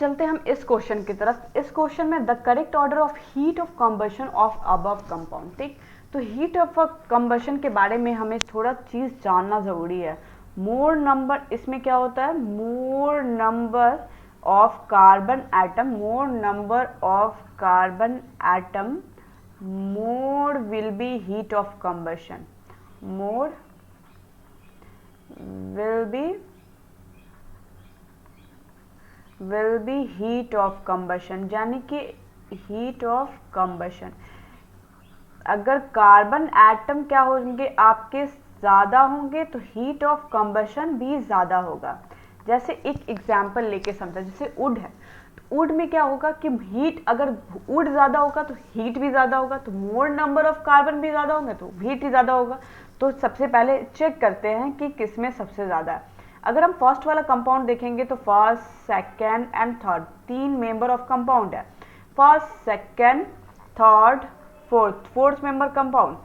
चलते हैं हम इस क्वेश्चन की तरफ। इस क्वेश्चन में the correct order of heat of combustion of above compound. ठीक, तो हीट ऑफ कंबशन के बारे में हमें थोड़ा चीज़ जानना ज़रूरी है। मोर नंबर, इसमें क्या होता है, मोर number of carbon atom, more number of carbon atom, more will be heat of combustion, more will be heat of combustion, यानी कि heat of combustion। अगर कार्बन एटम क्या होंगे आपके ज़्यादा होंगे तो हीट ऑफ कंबशन भी ज़्यादा होगा। जैसे एक एग्जांपल लेके समझा, जैसे वुड है, तो वुड में क्या होगा कि हीट, अगर वुड ज़्यादा होगा तो हीट भी ज़्यादा होगा, तो मोर नंबर ऑफ कार्बन भी ज़्यादा होंगे तो हीट ही ज़्यादा होगा। तो सबसे पहले चेक करते हैं कि किसमें सबसे ज़्यादा है। अगर हम फर्स्ट वाला कंपाउंड देखेंगे तो first, second and third, 3 member of compound है। First, second, third, fourth member compound,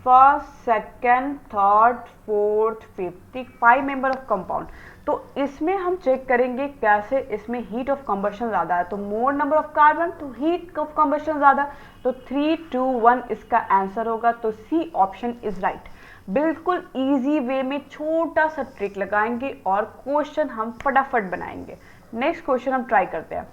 first, second, third, fourth, fifth, 5 member of compound. तो इसमें हम चेक करेंगे कैसे इसमें हीट ऑफ कंबशन ज़्यादा है, तो मोर नंबर ऑफ कार्बन तो हीट ऑफ कंबशन ज़्यादा, तो 3, 2, 1 इसका आंसर होगा। तो सी ऑप्शन इज राइट। बिल्कुल इजी वे में छोटा सा ट्रिक लगाएंगे और क्वेश्चन हम फटाफट बनाएंगे। नेक्स्ट क्वेश्चन हम ट्राई करते हैं।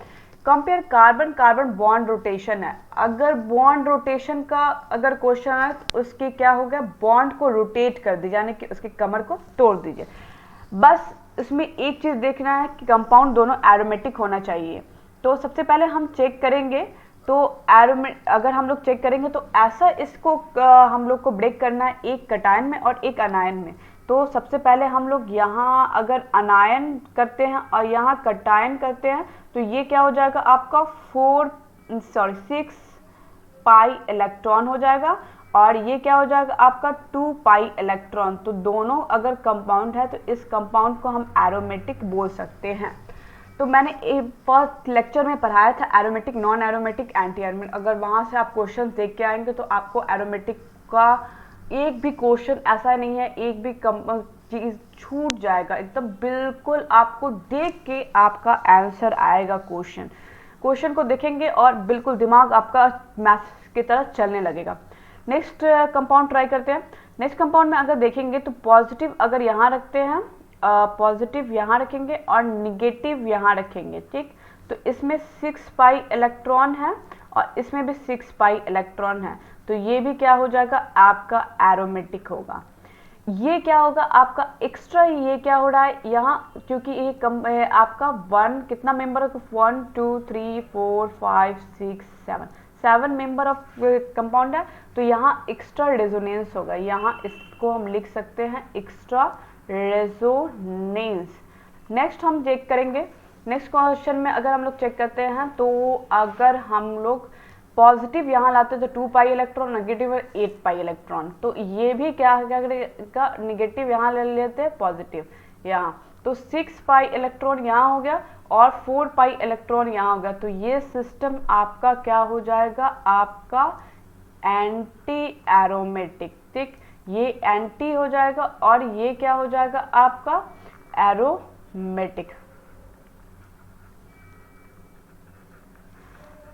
Compare carbon carbon bond rotation है। अगर बॉन्ड रोटेशन का अगर क्वेश्चन है तो उसके क्या हो गया, बॉन्ड को रोटेट कर दीजिए, यानी कि उसके कमर को तोड़ दीजिए। बस इसमें एक चीज देखना है कि कंपाउंड दोनों एरोमेटिक होना चाहिए। तो सबसे पहले हम चेक करेंगे, तो अगर हम लोग चेक करेंगे तो ऐसा इसको हम लोग को ब्रेक करना है, एक कटायन में और एक अनायन में। तो सबसे पहले हम लोग यहाँ अगर अनायन करते हैं और यहाँ कटायन करते हैं तो ये क्या हो जाएगा आपका 6 पाई इलेक्ट्रॉन हो जाएगा, और ये क्या हो जाएगा आपका 2 पाई इलेक्ट्रॉन। तो दोनों अगर कंपाउंड है तो इस कंपाउंड को हम एरोमेटिक बोल सकते हैं। तो मैंने फर्स्ट लेक्चर में पढ़ाया था aromatic, non aromatic, anti aromatic. अगर वहाँ से आप क्वेश्चन देख के आएंगे तो आपको एरोमेटिक का एक भी क्वेश्चन ऐसा नहीं है, एक भी चीज़ छूट जाएगा एकदम, बिल्कुल आपको देख के आपका आंसर आएगा। क्वेश्चन को देखेंगे और बिल्कुल दिमाग आपका मैथ्स की तरह चलने लगेगा। नेक्स्ट कंपाउंड ट्राई करते हैं। नेक्स्ट कंपाउंड में अगर देखेंगे तो पॉजिटिव अगर यहाँ रखते हैं, पॉजिटिव यहाँ रखेंगे और निगेटिव यहाँ रखेंगे। ठीक, तो इसमें 6 पाई इलेक्ट्रॉन है और इसमें भी 6 पाई इलेक्ट्रॉन है, तो ये भी क्या हो जाएगा आपका एरोमेटिक होगा। ये क्या होगा आपका एक्स्ट्रा, ये क्या हो रहा है यहाँ, क्योंकि ये कम है आपका 1 कितना मेंबर है, 1 2 3 4 5 6 7 मेंबर ऑफ कंपाउंड है, तो यहाँ एक्स्ट्रा रेजोनेंस होगा। यहाँ इसको हम लिख सकते हैं एक्स्ट्रा रेजोनेंस। नेक्स्ट हम चेक करेंगे। नेक्स्ट क्वेश्चन में अगर हम लोग चेक करते हैं तो अगर हम लोग पॉजिटिव यहाँ लाते हैं तो 2 pi electron, negative 8 pi electron, तो ये भी क्या करेगा, निगेटिव यहाँ ले लेते हैं, पॉजिटिव यहाँ, तो 6 पाई इलेक्ट्रॉन यहाँ हो गया और 4 पाई इलेक्ट्रॉन यहाँ हो गया। तो ये सिस्टम आपका क्या हो जाएगा, आपका एंटी एरोमेटिक। ठीक, ये एंटी हो जाएगा और ये क्या हो जाएगा आपका एरोमेटिक।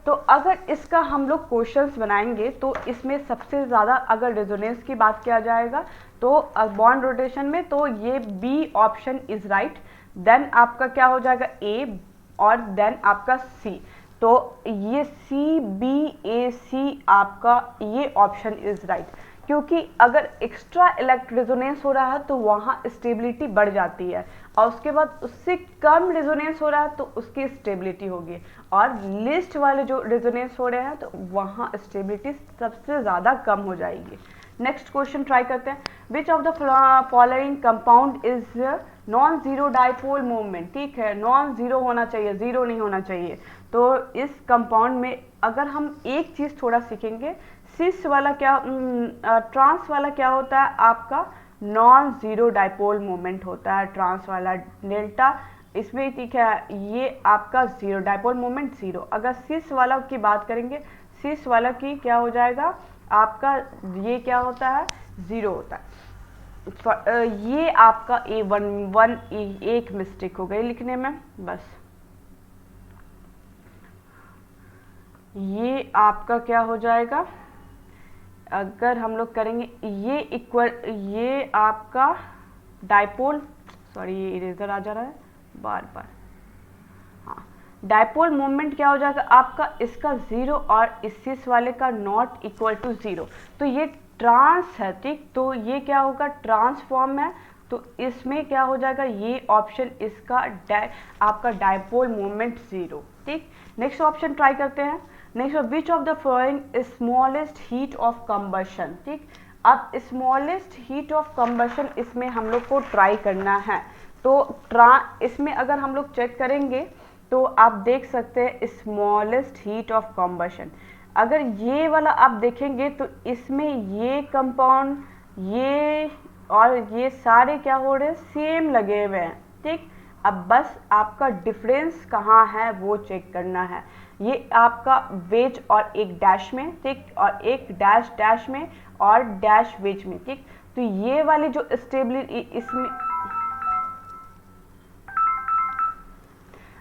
तो अगर इसका हम लोग क्वेश्चंस बनाएंगे तो इसमें सबसे ज़्यादा अगर रेजोनेंस की बात किया जाएगा तो बॉन्ड रोटेशन में, तो ये B option is right. Then आपका क्या हो जाएगा ए, और देन आपका सी। तो ये सी बी ए सी आपका ये ऑप्शन इज राइट, क्योंकि अगर एक्स्ट्रा रेजोनेंस हो रहा है तो वहाँ स्टेबिलिटी बढ़ जाती है, और उसके बाद उससे कम रेजोनेंस हो रहा है तो उसकी स्टेबिलिटी होगी, और लिस्ट वाले जो रेजोनेंस हो रहे हैं तो वहाँ स्टेबिलिटी सबसे ज़्यादा कम हो जाएगी। नेक्स्ट क्वेश्चन ट्राई करते हैं। Which of the following compound is non zero dipole movement. ठीक है, नॉन जीरो होना चाहिए, जीरो नहीं होना चाहिए। तो इस कंपाउंड में अगर हम एक चीज़ थोड़ा सीखेंगे, सिस वाला क्या, ट्रांस वाला क्या होता है आपका, नॉन जीरो डाइपोल मोमेंट होता है ट्रांस वाला, डेल्टा इसमें। ठीक है, ये आपका जीरो डाइपोल मोमेंट जीरो। अगर सिस वाला की बात करेंगे, सिस वाला की क्या हो जाएगा आपका, ये क्या होता है, जीरो होता है। ये आपका A1 एक मिस्टेक हो गई लिखने में, बस ये आपका क्या हो जाएगा, अगर हम लोग करेंगे ये इक्वल, ये आपका डाइपोल, सॉरी ये इरेजर आ जा रहा है बार बार, हाँ, डाइपोल मोमेंट क्या हो जाएगा आपका, इसका 0 और इस वाले का नॉट इक्वल टू 0, तो ये ट्रांस है, ठीक, तो ये क्या होगा, ट्रांसफॉर्म है, तो इसमें क्या हो जाएगा, ये ऑप्शन इसका आपका डाइपोल मोमेंट 0, ठीक। नेक्स्ट ऑप्शन ट्राई करते हैं। Next, which of the following smallest heat of combustion, ठीक। अब स्मॉलेस्ट हीट ऑफ कंबशन इसमें हम लोग को ट्राई करना है, तो इसमें अगर हम लोग चेक करेंगे तो आप देख सकते हैं स्मॉलेस्ट हीट ऑफ कंबशन, अगर ये वाला आप देखेंगे तो इसमें ये कंपाउंड, ये और ये सारे क्या हो रहे हैं, सेम लगे हुए हैं, ठीक। अब बस आपका डिफरेंस कहाँ है वो चेक करना है, ये आपका वेज और एक डैश में, ठीक, और एक डैश डैश में और डैश वेज में, ठीक। तो ये वाली जो स्टेबिलिटी इसमें,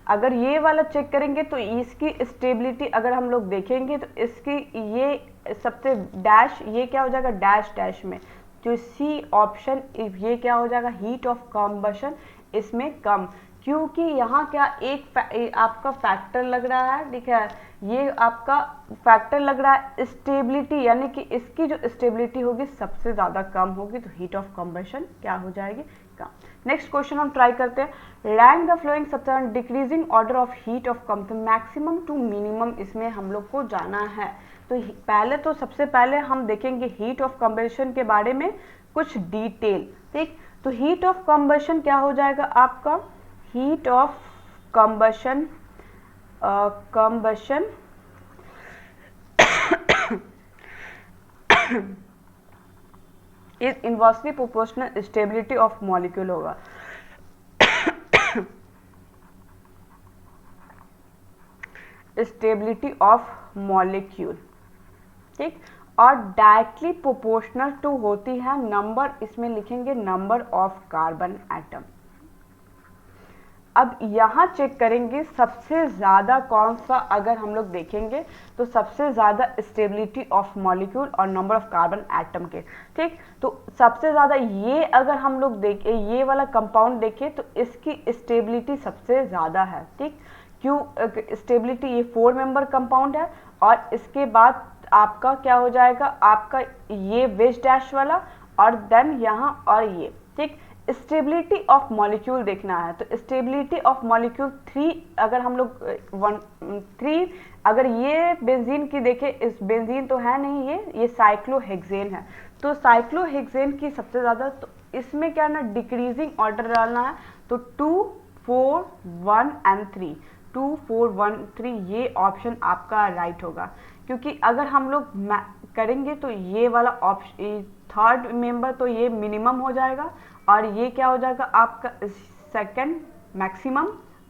अगर ये वाला चेक करेंगे तो इसकी स्टेबिलिटी अगर हम लोग देखेंगे तो इसकी ये सबसे डैश, ये क्या हो जाएगा डैश डैश में, जो सी ऑप्शन, ये क्या हो जाएगा हीट ऑफ कंबशन इसमें कम, क्योंकि यहाँ क्या एक आपका फैक्टर लग रहा है, ठीक है, ये आपका फैक्टर लग रहा है स्टेबिलिटी, यानी कि इसकी जो स्टेबिलिटी होगी सबसे ज़्यादा कम होगी, तो हीट ऑफ कंबशन क्या हो जाएगी, कम। नेक्स्ट क्वेश्चन हम ट्राई करते हैं, rank the following substance decreasing order of heat of combustion maximum to minimum, इसमें हम लोग को जाना है, तो पहले तो सबसे पहले हम देखेंगे हीट ऑफ कंबशन के बारे में कुछ डिटेल, ठीक। तो हीट ऑफ कंबशन क्या हो जाएगा आपका, heat of combustion is inversely proportional stability of molecule होगा, स्टेबिलिटी ऑफ मॉलिक्यूल, ठीक, और डायरेक्टली प्रोपोर्शनल टू होती है नंबर, इसमें लिखेंगे नंबर ऑफ कार्बन एटम। अब यहाँ चेक करेंगे सबसे ज़्यादा कौन सा, अगर हम लोग देखेंगे तो सबसे ज़्यादा स्टेबिलिटी ऑफ मॉलिक्यूल और नंबर ऑफ कार्बन एटम के, ठीक। तो सबसे ज़्यादा ये अगर हम लोग देखें, ये वाला कंपाउंड देखें तो इसकी स्टेबिलिटी सबसे ज़्यादा है, ठीक। क्यों स्टेबिलिटी, ये 4 मेंबर कंपाउंड है, और इसके बाद आपका क्या हो जाएगा, आपका ये वेज डैश वाला, और देन यहाँ और ये, ठीक। स्टेबिलिटी ऑफ मॉलिक्यूल देखना है, तो स्टेबिलिटी ऑफ मॉलिक्यूल 3, अगर हम लोग 3, अगर ये बेंजीन की देखें, इस बेंजीन तो है नहीं, ये साइक्लोहेक्सेन है, तो साइक्लोहेक्सेन की सबसे ज़्यादा, तो इसमें क्या ना डिक्रीजिंग ऑर्डर डालना है, तो 2, 4, 1 एंड 3, 2, 4, 1, 3 ये ऑप्शन आपका राइट होगा, क्योंकि अगर हम लोग करेंगे तो ये वाला ऑप्शन थर्ड मेंबर तो ये मिनिमम हो जाएगा, और ये क्या हो जाएगा आपका सेकंड मैक्सिमम,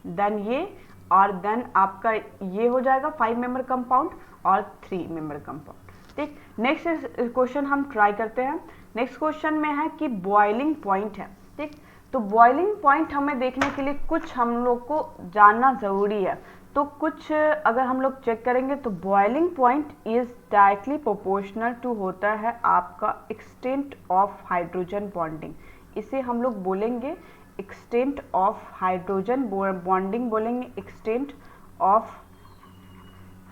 देन ये, और देन आपका ये हो जाएगा 5 मेंबर कंपाउंड और 3 मेंबर कंपाउंड, ठीक। नेक्स्ट क्वेश्चन हम ट्राई करते हैं। नेक्स्ट क्वेश्चन में है कि बॉइलिंग पॉइंट है, ठीक। तो बॉइलिंग पॉइंट हमें देखने के लिए कुछ हम लोग को जानना ज़रूरी है, तो कुछ अगर हम लोग चेक करेंगे तो boiling point is directly proportional to होता है आपका एक्सटेंट ऑफ हाइड्रोजन बॉन्डिंग, इसे हम लोग बोलेंगे एक्सटेंट ऑफ हाइड्रोजन बॉन्डिंग, बोलेंगे एक्सटेंट ऑफ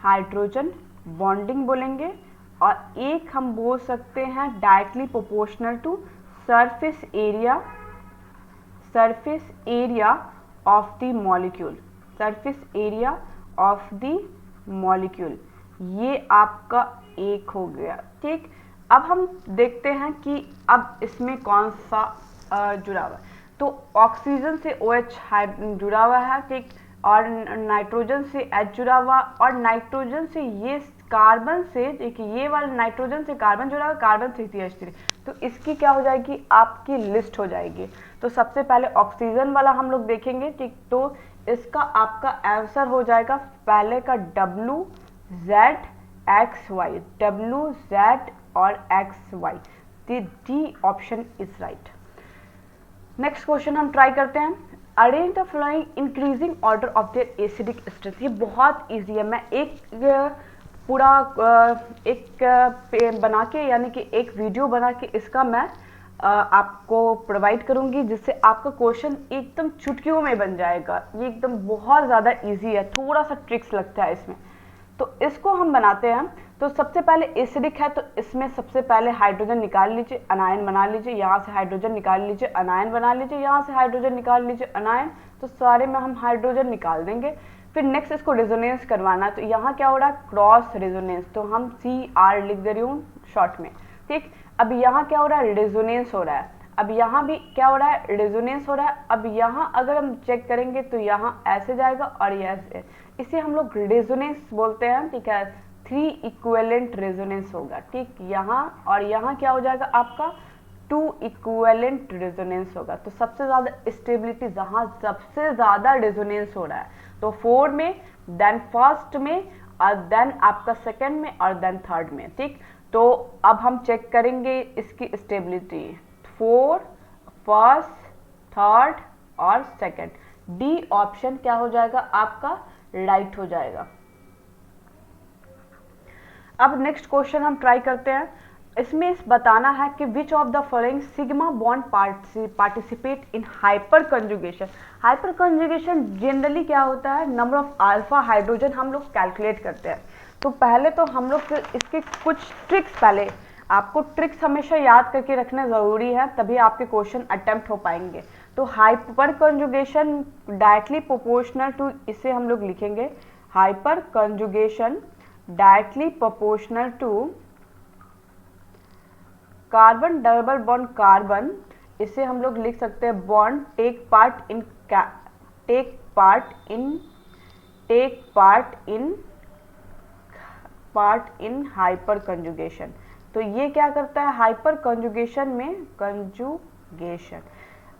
हाइड्रोजन बॉन्डिंग बोलेंगे, और एक हम बोल सकते हैं directly proportional to surface area of the molecule, surface area of the molecule, ये आपका एक हो गया, ठीक। अब हम देखते हैं कि अब इसमें कौन सा जुड़ा हुआ है, तो ऑक्सीजन से OH जुड़ा हुआ है, ठीक, और नाइट्रोजन से H जुड़ा हुआ, और नाइट्रोजन से ये कार्बन से, देखिए ये वाला नाइट्रोजन से कार्बन जुड़ा हुआ, कार्बन से CH3, तो इसकी क्या हो जाएगी आपकी लिस्ट हो जाएगी। तो सबसे पहले ऑक्सीजन वाला हम लोग देखेंगे, ठीक, तो इसका आपका आंसर हो जाएगा पहले का WZXY, WZ और XY, D option is right. Next question हम ट्राई करते हैं, arrange the flowing increasing order of their acidic strength, ये बहुत इजी है, मैं एक पूरा एक बना के यानी कि एक वीडियो बना के इसका मैं आपको प्रोवाइड करूंगी, जिससे आपका क्वेश्चन एकदम चुटकियों में बन जाएगा। ये एकदम बहुत ज़्यादा इजी है, थोड़ा सा ट्रिक्स लगता है इसमें। तो इसको हम बनाते हैं। तो सबसे पहले एसिडिक है, तो इसमें सबसे पहले हाइड्रोजन निकाल लीजिए, अनायन बना लीजिए, यहाँ से हाइड्रोजन निकाल लीजिए, अनायन बना लीजिए, यहाँ से हाइड्रोजन निकाल लीजिए, अनायन। तो सारे में हम हाइड्रोजन निकाल देंगे। फिर नेक्स्ट इसको रेजोनेंस करवाना है, तो यहाँ क्या हो रहा है, क्रॉस रेजोनेंस, तो हम CR लिख दे रही हूँ शॉर्ट में, ठीक। अब यहाँ क्या हो रहा है, रेजोनेंस हो रहा है। अब यहाँ भी क्या हो रहा है, रेजोनेंस हो रहा है। अब यहाँ अगर हम चेक करेंगे तो यहाँ ऐसे जाएगा और ये ऐसे, इसे हम लोग रेजोनेंस बोलते हैं, ठीक है। 3 इक्विवेलेंट रेजोनेंस होगा, ठीक। यहाँ और यहाँ क्या हो जाएगा आपका 2 इक्विवेलेंट रेजोनेंस होगा। तो सबसे ज़्यादा स्टेबिलिटी जहाँ सबसे ज़्यादा रेजोनेंस हो रहा है, तो 4 में, देन फर्स्ट में, और देन आपका सेकंड में, और देन थर्ड में, ठीक। तो अब हम चेक करेंगे इसकी स्टेबिलिटी, 4, फर्स्ट, थर्ड और सेकंड। डी ऑप्शन क्या हो जाएगा आपका, राइट हो जाएगा। अब नेक्स्ट क्वेश्चन हम ट्राई करते हैं। इसमें बताना है कि which of the following sigma bond participate in hyper conjugation. Hyper conjugation generally क्या होता है, नंबर ऑफ अल्फा हाइड्रोजन हम लोग कैलकुलेट करते हैं। तो पहले तो हम लोग इसके कुछ ट्रिक्स, पहले आपको ट्रिक्स हमेशा याद करके रखना ज़रूरी है, तभी आपके क्वेश्चन अटेम्प्ट हो पाएंगे। तो hyper conjugation directly proportional to, इसे हम लोग लिखेंगे hyper conjugation directly proportional to carbon double bond carbon, इसे हम लोग लिख सकते हैं bond take part in hyper conjugation. तो ये क्या करता है, हाइपर कंजुगेशन में, कंजुगेशन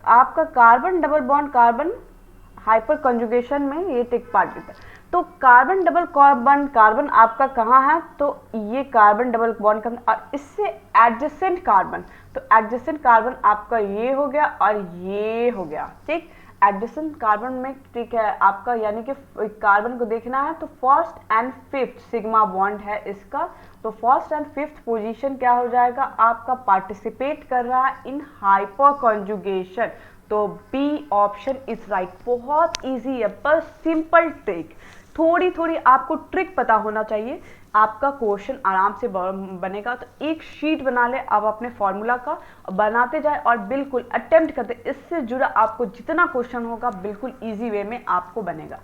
आपका carbon double bond carbon hyper conjugation में ये टेक पार्ट लेता है। तो कार्बन डबल बॉन्ड कार्बन आपका कहाँ है, तो ये कार्बन डबल बॉन्ड कार्बन और इससे एडजेसेंट कार्बन, तो एडजेसेंट कार्बन आपका ये हो गया और ये हो गया, ठीक। एडजेसेंट कार्बन में, ठीक है, आपका यानी कि कार्बन को देखना है तो first and fifth sigma bond है इसका। तो फर्स्ट एंड फिफ्थ पोजीशन क्या हो जाएगा आपका, पार्टिसिपेट कर रहा है इन हाइपर कंजुगेशन। तो बी ऑप्शन इज राइट। बहुत इजी है, बस सिंपल ट्रिक, थोड़ी थोड़ी आपको ट्रिक पता होना चाहिए, आपका क्वेश्चन आराम से बनेगा। तो एक शीट बना ले आप अपने फॉर्मूला का, बनाते जाए और बिल्कुल अटेम्प्ट करते, इससे जुड़ा आपको जितना क्वेश्चन होगा बिल्कुल इजी वे में आपको बनेगा।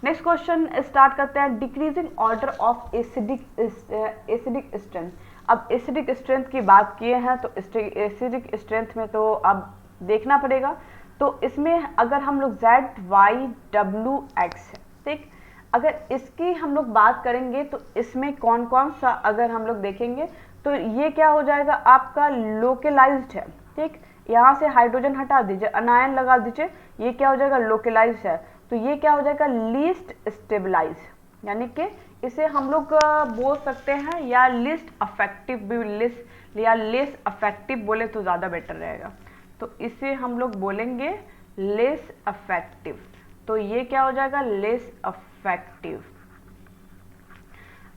नेक्स्ट क्वेश्चन स्टार्ट करते हैं। Decreasing order of acidic strength. अब एसिडिक स्ट्रेंथ की बात किए हैं तो एसिडिक स्ट्रेंथ में तो अब देखना पड़ेगा। तो इसमें अगर हम लोग ZYWX है, ठीक। अगर इसकी हम लोग बात करेंगे तो इसमें कौन कौन सा अगर हम लोग देखेंगे तो ये क्या हो जाएगा आपका, लोकलाइज्ड है, ठीक। यहाँ से हाइड्रोजन हटा दीजिए, अनायन लगा दीजिए, ये क्या हो जाएगा, लोकलाइज्ड है। तो ये क्या हो जाएगा, लीस्ट स्टेबलाइज, यानी कि इसे हम लोग बोल सकते हैं या लिस्ट अफेक्टिव भी, लिस्ट या लेस अफेक्टिव बोले तो ज़्यादा बेटर रहेगा। तो इसे हम लोग बोलेंगे लेस अफेक्टिव। तो ये क्या हो जाएगा, लेस अफेक्टिव।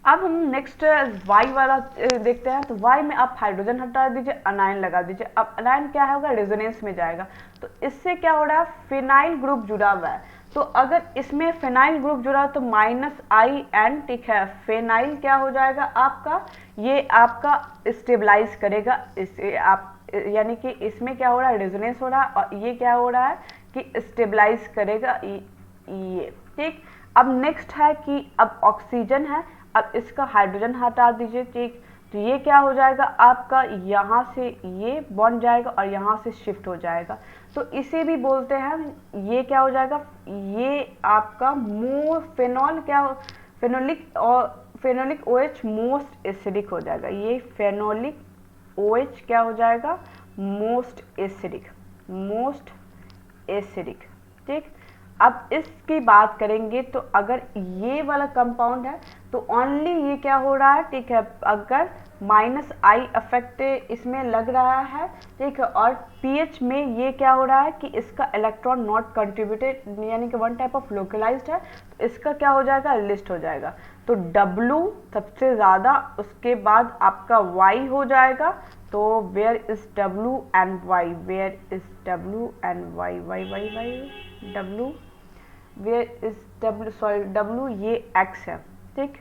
अब हम नेक्स्ट वाई वाला देखते हैं। तो वाई में आप हाइड्रोजन हटा दीजिए, अनायन लगा दीजिए। अब अनायन क्या होगा, रेजोनेंस में जाएगा। तो इससे क्या हो रहा है, फिनाइल ग्रुप जुड़ा हुआ है। तो अगर इसमें फिनाइल ग्रुप जुड़ा है तो -IN, ठीक है, फिनाइल क्या हो जाएगा आपका, ये आपका स्टेबलाइज करेगा इसे आप, यानी कि इसमें क्या हो रहा है, रेजोनेंस हो रहा है, और ये क्या हो रहा है कि स्टेबलाइज करेगा ये, ठीक। अब नेक्स्ट है कि अब ऑक्सीजन है, अब इसका हाइड्रोजन हटा दीजिए, ठीक। तो ये क्या हो जाएगा आपका, यहाँ से ये बॉन्ड जाएगा और यहाँ से शिफ्ट हो जाएगा। तो इसे भी बोलते हैं, ये क्या हो जाएगा, ये आपका फेनॉल क्या, फेनोलिक OH मोस्ट एसिडिक हो जाएगा। ये फेनोलिक OH क्या हो जाएगा, मोस्ट एसिडिक, ठीक। अब इसकी बात करेंगे तो अगर ये वाला कंपाउंड है तो ओनली ये क्या हो रहा है, ठीक है, अगर -I इफेक्ट इसमें लग रहा है, ठीक है, और पीएच में ये क्या हो रहा है कि इसका इलेक्ट्रॉन नॉट कंट्रीब्यूटेड यानी कि वन टाइप ऑफ लोकलाइज्ड है, तो इसका क्या हो जाएगा, लिस्ट हो जाएगा। तो W सबसे ज़्यादा, उसके बाद आपका Y हो जाएगा। तो where is W and Y, where is W and Y, W, where is W, sorry W ये X है, ठीक,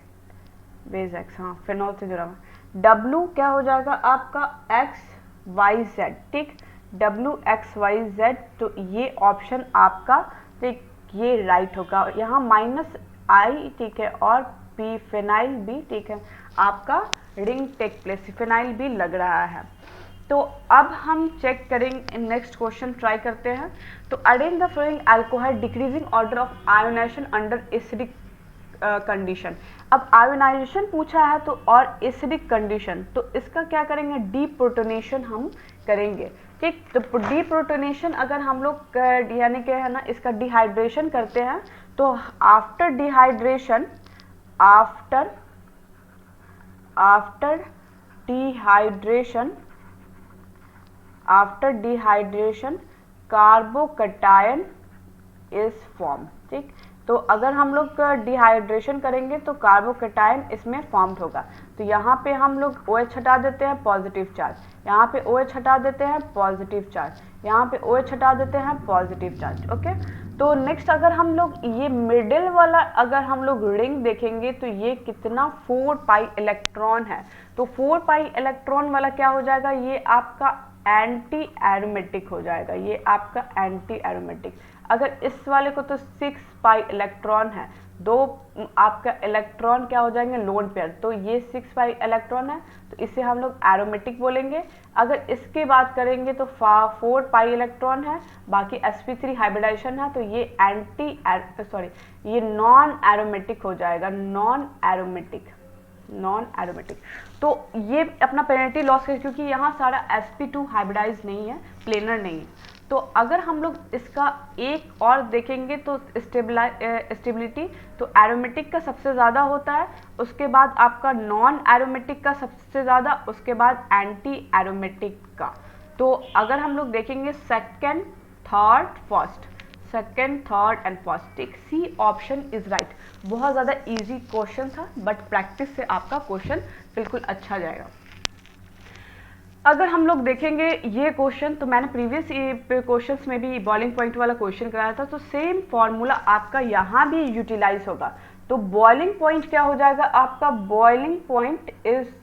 बेस X, हाँ फिनॉल से जुड़ा हुआ। W क्या हो जाएगा आपका XYZ, ठीक, WXYZ, तो ये ऑप्शन आपका, ठीक, ये राइट होगा। यहाँ -I, ठीक है, और P फिनाइल भी, ठीक है, आपका रिंग टेक प्लेस, फिनाइल भी लग रहा है। तो अब हम चेक करेंगे, नेक्स्ट क्वेश्चन ट्राई करते हैं। तो arrange the following alcohol decreasing order of ionization under acidic condition. अब आयोनाइजेशन पूछा है तो और एसिडिक कंडीशन, तो इसका क्या करेंगे, डीप्रोटोनेशन हम करेंगे, ठीक। तो डीप्रोटोनेशन अगर हम लोग यानी कि है ना, इसका डिहाइड्रेशन करते हैं, तो after dehydration, after dehydration carbocation is form, ठीक। तो अगर हम लोग डिहाइड्रेशन करेंगे तो कार्बोकटायन इसमें फॉर्म्ड होगा। तो यहाँ पे हम लोग OH हटा देते हैं, पॉजिटिव चार्ज, यहाँ पे OH हटा देते हैं, पॉजिटिव चार्ज, यहाँ पे OH हटा देते हैं, पॉजिटिव चार्ज, ओके। तो नेक्स्ट अगर हम लोग ये मिडिल वाला अगर हम लोग रिंग देखेंगे तो ये कितना 4 पाई इलेक्ट्रॉन है। तो 4 पाई इलेक्ट्रॉन वाला क्या हो जाएगा, ये आपका एंटी एरोमेटिक हो जाएगा, ये आपका एंटी एरोमेटिक। अगर इस वाले को तो 6 पाई इलेक्ट्रॉन है, दो आपका इलेक्ट्रॉन क्या हो जाएंगे, लोन पेयर, तो ये 6 पाई इलेक्ट्रॉन है, तो इसे हम लोग एरोमेटिक बोलेंगे। अगर इसकी बात करेंगे तो 4 पाई इलेक्ट्रॉन है, बाकी sp3 हाइब्रिडाइजेशन है, तो ये ये नॉन एरोमेटिक हो जाएगा, नॉन एरोमेटिक। तो ये अपना पेनल्टी लॉस है, क्योंकि यहाँ सारा sp2 हाइब्रिडाइज नहीं है, प्लेनर नहीं है। तो अगर हम लोग इसका एक और देखेंगे तो स्टेबिलिटी, तो एरोमेटिक का सबसे ज़्यादा होता है, उसके बाद आपका नॉन एरोमेटिक का सबसे ज़्यादा, उसके बाद एंटी एरोमेटिक का। तो अगर हम लोग देखेंगे second, third, first, second, third and first, ठीक, सी ऑप्शन इज राइट। बहुत ज़्यादा इजी क्वेश्चन था, बट प्रैक्टिस से आपका क्वेश्चन बिल्कुल अच्छा जाएगा। अगर हम लोग देखेंगे ये क्वेश्चन, तो मैंने प्रीवियस क्वेश्चंस में भी बॉइलिंग पॉइंट वाला क्वेश्चन कराया था, तो सेम फॉर्मूला आपका यहाँ भी यूटिलाइज होगा। तो बॉइलिंग पॉइंट क्या हो जाएगा आपका, boiling point is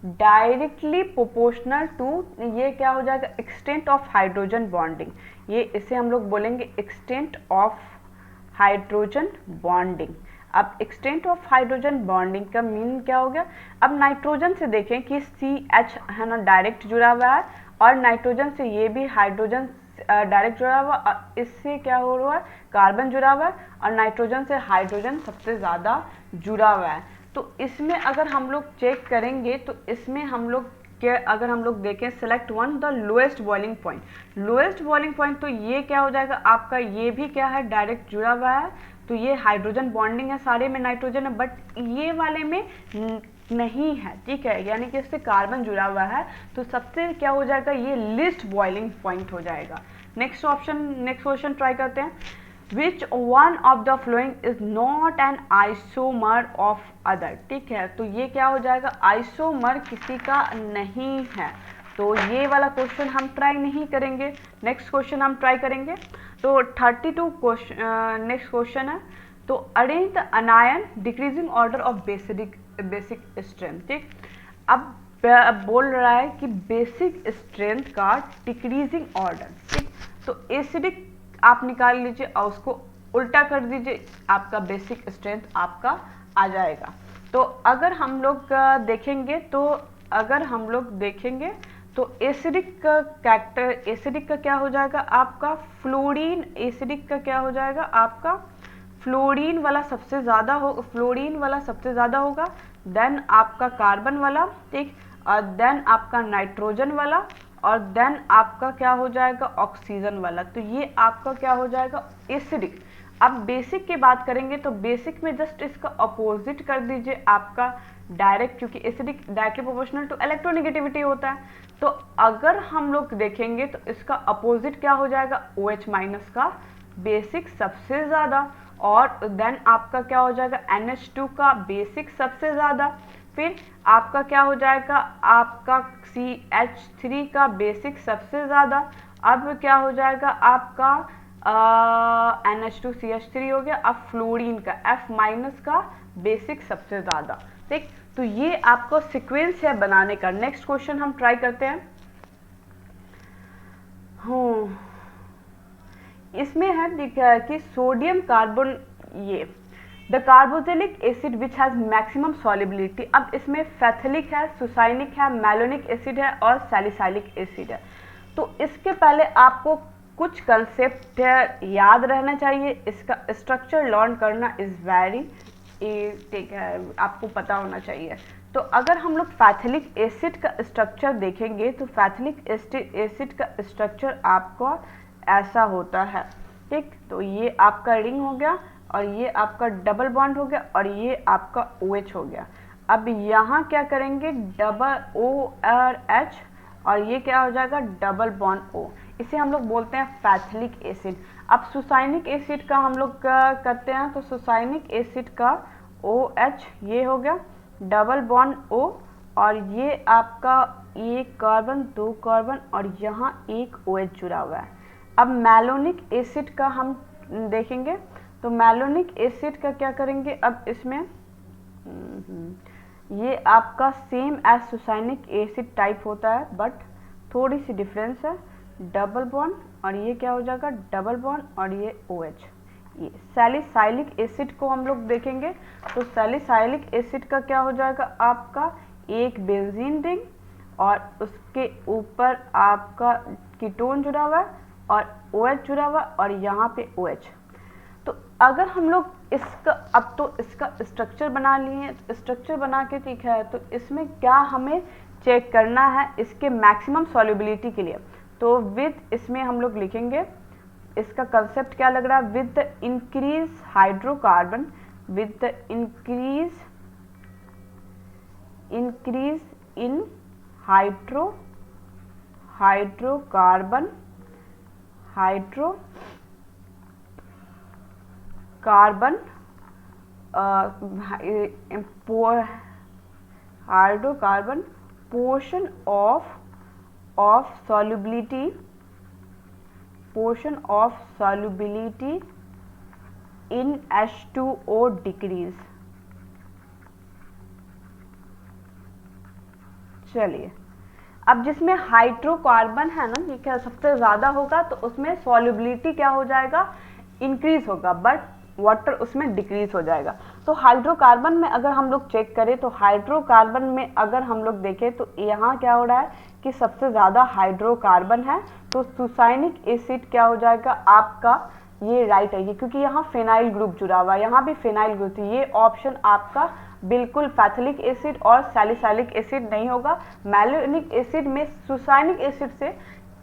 directly proportional to, ये क्या हो जाएगा, एक्सटेंट ऑफ हाइड्रोजन बॉन्डिंग, ये इसे हम लोग बोलेंगे एक्सटेंट ऑफ हाइड्रोजन बॉन्डिंग। अब एक्सटेंट ऑफ हाइड्रोजन बॉन्डिंग का मीन क्या हो गया, अब नाइट्रोजन से देखें कि CH है ना डायरेक्ट जुड़ा हुआ है, और नाइट्रोजन से ये भी हाइड्रोजन डायरेक्ट जुड़ा हुआ, और इससे क्या हो रहा है, कार्बन जुड़ा हुआ है, और नाइट्रोजन से हाइड्रोजन सबसे ज़्यादा जुड़ा हुआ है। तो इसमें अगर हम लोग चेक करेंगे तो इसमें हम लोग अगर हम लोग देखें, select one the lowest boiling point, lowest boiling point, तो ये क्या हो जाएगा आपका, ये भी क्या है, डायरेक्ट जुड़ा हुआ है, तो ये हाइड्रोजन बॉन्डिंग है, सारे में नाइट्रोजन है, बट ये वाले में नहीं है, ठीक है, यानी कि इससे कार्बन जुड़ा हुआ है, तो सबसे क्या हो जाएगा, ये लीस्ट बॉइलिंग पॉइंट हो जाएगा। नेक्स्ट क्वेश्चन ट्राई करते हैं। Which one of the following is not an isomer of other, ठीक है, तो ये क्या हो जाएगा, आइसोमर किसी का नहीं है, तो ये वाला क्वेश्चन हम ट्राई नहीं करेंगे। नेक्स्ट क्वेश्चन हम ट्राई करेंगे। तो 32 क्वेश्चन नेक्स्ट क्वेश्चन है। तो arrange the अनायन decreasing order of basic strength, ठीक। अब बोल रहा है कि बेसिक स्ट्रेंथ का डिक्रीजिंग ऑर्डर, ठीक। तो एसिडिक आप निकाल लीजिए और उसको उल्टा कर दीजिए, आपका बेसिक स्ट्रेंथ आपका आ जाएगा। तो अगर हम लोग देखेंगे तो एसिडिक का कैरेक्टर, एसिडिक का क्या हो जाएगा आपका, फ्लोरीन, एसिडिक का क्या हो जाएगा आपका, फ्लोरीन वाला सबसे ज़्यादा होगा, देन आपका कार्बन वाला, ठीक, और देन आपका नाइट्रोजन वाला, और देन आपका क्या हो जाएगा ऑक्सीजन वाला, तो ये आपका क्या हो जाएगा एसिडिक। अब बेसिक की बात करेंगे तो बेसिक में जस्ट इसका अपोजिट कर दीजिए आपका डायरेक्ट, क्योंकि acidic directly proportional to electronegativity होता है। तो अगर हम लोग देखेंगे तो इसका अपोजिट क्या हो जाएगा OH माइनस का बेसिक सबसे ज़्यादा, और देन आपका क्या हो जाएगा NH2 का बेसिक सबसे ज़्यादा, फिर आपका क्या हो जाएगा आपका CH3 का बेसिक सबसे ज़्यादा, अब क्या हो जाएगा आपका NH2CH3 हो गया। अब फ्लोरीन का F माइनस का बेसिक सबसे ज़्यादा, ठीक। तो ये आपको सीक्वेंस है बनाने का। नेक्स्ट क्वेश्चन हम ट्राई करते हैं। इसमें है कि सोडियम कार्बन, ये the carboxylic acid which has maximum solubility. अब इसमें फैथिलिक है, सुसाइनिक है, मैलोनिक एसिड है और सैलिसाइलिक एसिड है। तो इसके पहले आपको कुछ कंसेप्ट याद रहना चाहिए, इसका स्ट्रक्चर लर्न करना इज वेरी ठीक है, आपको पता होना चाहिए। तो अगर हम लोग फैथिलिक एसिड का स्ट्रक्चर देखेंगे तो फैथिलिक एसिड का स्ट्रक्चर आपको ऐसा होता है, ठीक। तो ये आपका रिंग हो गया और ये आपका डबल बॉन्ड हो गया और ये आपका OH हो गया। अब यहाँ क्या करेंगे डबल O और H और ये क्या हो जाएगा डबल बॉन्ड O, इसे हम लोग बोलते हैं फैथिलिक एसिड। अब सुसाइनिक एसिड का हम लोग करते हैं, तो सुसाइनिक एसिड का OH ये हो गया डबल बॉन्ड O और ये आपका एक कार्बन दो कार्बन और यहाँ एक OH जुड़ा हुआ है। अब मैलोनिक एसिड का हम देखेंगे तो मैलोनिक एसिड का क्या करेंगे, अब इसमें ये आपका सेम एज सुसाइनिक एसिड टाइप होता है बट थोड़ी सी डिफरेंस है, डबल बॉन्ड और ये क्या हो जाएगा डबल बॉन्ड और ये OH। ये सैलिसाइलिक एसिड को हम लोग देखेंगे तो सैलिसाइलिक एसिड का क्या हो जाएगा आपका एक बेंजीन रिंग और उसके ऊपर आपका कीटोन जुड़ा हुआ है और OH जुड़ा हुआ और यहाँ पे OH। तो अगर हम लोग इसका अब तो इसका स्ट्रक्चर बना लिए, स्ट्रक्चर बना के ठीक है, तो इसमें क्या हमें चेक करना है इसके मैक्सिमम सॉल्युबिलिटी के लिए। तो विद इसमें हम लोग लिखेंगे इसका कंसेप्ट क्या लग रहा है, with the increase hydrocarbon, with the increase in hydrocarbon portion of solubility in H2O decrease। चलिए अब जिसमें हाइड्रोकार्बन है ना, ठीक है, सबसे ज़्यादा होगा तो उसमें सॉल्युबिलिटी क्या हो जाएगा इंक्रीज होगा, बट वाटर उसमें डिक्रीज हो जाएगा। तो हाइड्रोकार्बन में अगर हम लोग चेक करें तो हाइड्रोकार्बन में अगर हम लोग देखें तो यहाँ क्या हो रहा है कि सबसे ज़्यादा हाइड्रोकार्बन है, तो सुसाइनिक एसिड क्या हो जाएगा आपका ये राइट है, ये क्योंकि यहाँ फिनाइल ग्रुप जुड़ा हुआ है, यहाँ भी फिनाइल ग्रुप, तो ये ऑप्शन आपका बिल्कुल फैथिलिक एसिड और सैलिसाइलिक एसिड नहीं होगा। मैलोनिक एसिड में सुसाइनिक एसिड से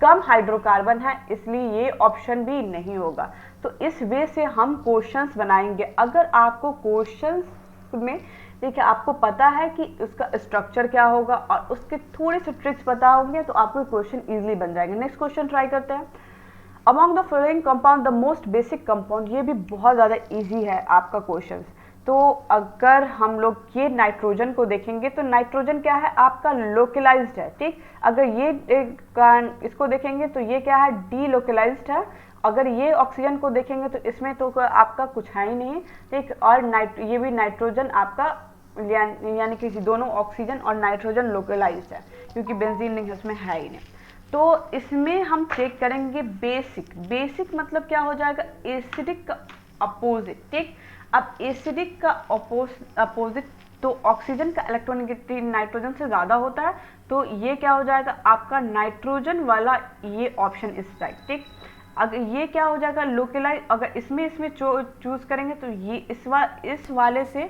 कम हाइड्रोकार्बन है, इसलिए ये ऑप्शन भी नहीं होगा। तो इस वे से हम क्वेश्चंस बनाएंगे। अगर आपको क्वेश्चंस में देखिए आपको पता है कि उसका स्ट्रक्चर क्या होगा और उसके थोड़े से ट्रिक्स पता होंगे तो आपको क्वेश्चन इजीली बन जाएंगे। नेक्स्ट क्वेश्चन ट्राई करते हैं। Among the following compound the most basic compound, ये भी बहुत ज़्यादा इजी है आपका क्वेश्चन। तो अगर हम लोग ये नाइट्रोजन को देखेंगे तो नाइट्रोजन क्या है आपका लोकलाइज्ड है, ठीक। अगर ये इसको देखेंगे तो ये क्या है डीलोकलाइज्ड है। अगर ये ऑक्सीजन को देखेंगे तो इसमें तो आपका कुछ है ही नहीं, ठीक। और ये भी नाइट्रोजन आपका यानी कि दोनों ऑक्सीजन और नाइट्रोजन लोकलाइज्ड है क्योंकि बेंजीन रिंग उसमें है ही नहीं। तो इसमें हम चेक करेंगे बेसिक मतलब क्या हो जाएगा एसिडिक का अपोजिट, ठीक। अब एसिडिक का अपोजिट तो ऑक्सीजन का इलेक्ट्रोनेगेटिविटी नाइट्रोजन से ज़्यादा होता है, तो ये क्या हो जाएगा आपका नाइट्रोजन वाला ये ऑप्शन इस टाइप, ठीक। अगर ये क्या हो जाएगा लोकलाइज, अगर इसमें चूज करेंगे तो ये इस वाले से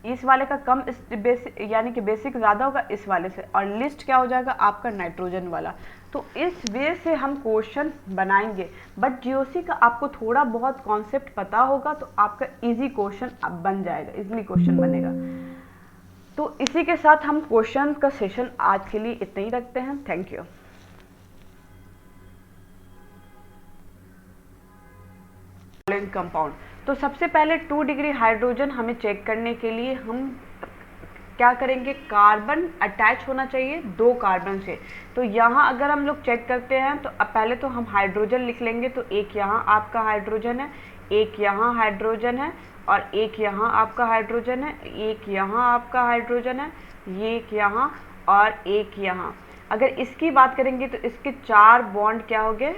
इस वाले का कम बेसिक यानी कि बेसिक ज़्यादा होगा इस वाले से, और लिस्ट क्या हो जाएगा आपका नाइट्रोजन वाला। तो इस वे से हम क्वेश्चन बनाएंगे, बट जीओसी का आपको थोड़ा बहुत कॉन्सेप्ट पता होगा तो आपका इजी क्वेश्चन अब बन जाएगा, इजीली क्वेश्चन बनेगा। तो इसी के साथ हम क्वेश्चन का सेशन आज के लिए इतना ही रखते हैं। Thank you. कंपाउंड, तो सबसे पहले 2 डिग्री हाइड्रोजन हमें चेक करने के लिए हम क्या करेंगे, कार्बन अटैच होना चाहिए 2 कार्बन से। तो यहाँ अगर हम लोग चेक करते हैं तो अब पहले तो हम हाइड्रोजन लिख लेंगे। तो एक यहाँ आपका हाइड्रोजन है, एक यहाँ हाइड्रोजन है, और एक यहाँ आपका हाइड्रोजन है, एक यहाँ आपका हाइड्रोजन है, ये एक यहाँ और एक यहाँ। अगर इसकी बात करेंगे तो इसके 4 बॉन्ड क्या हो गए,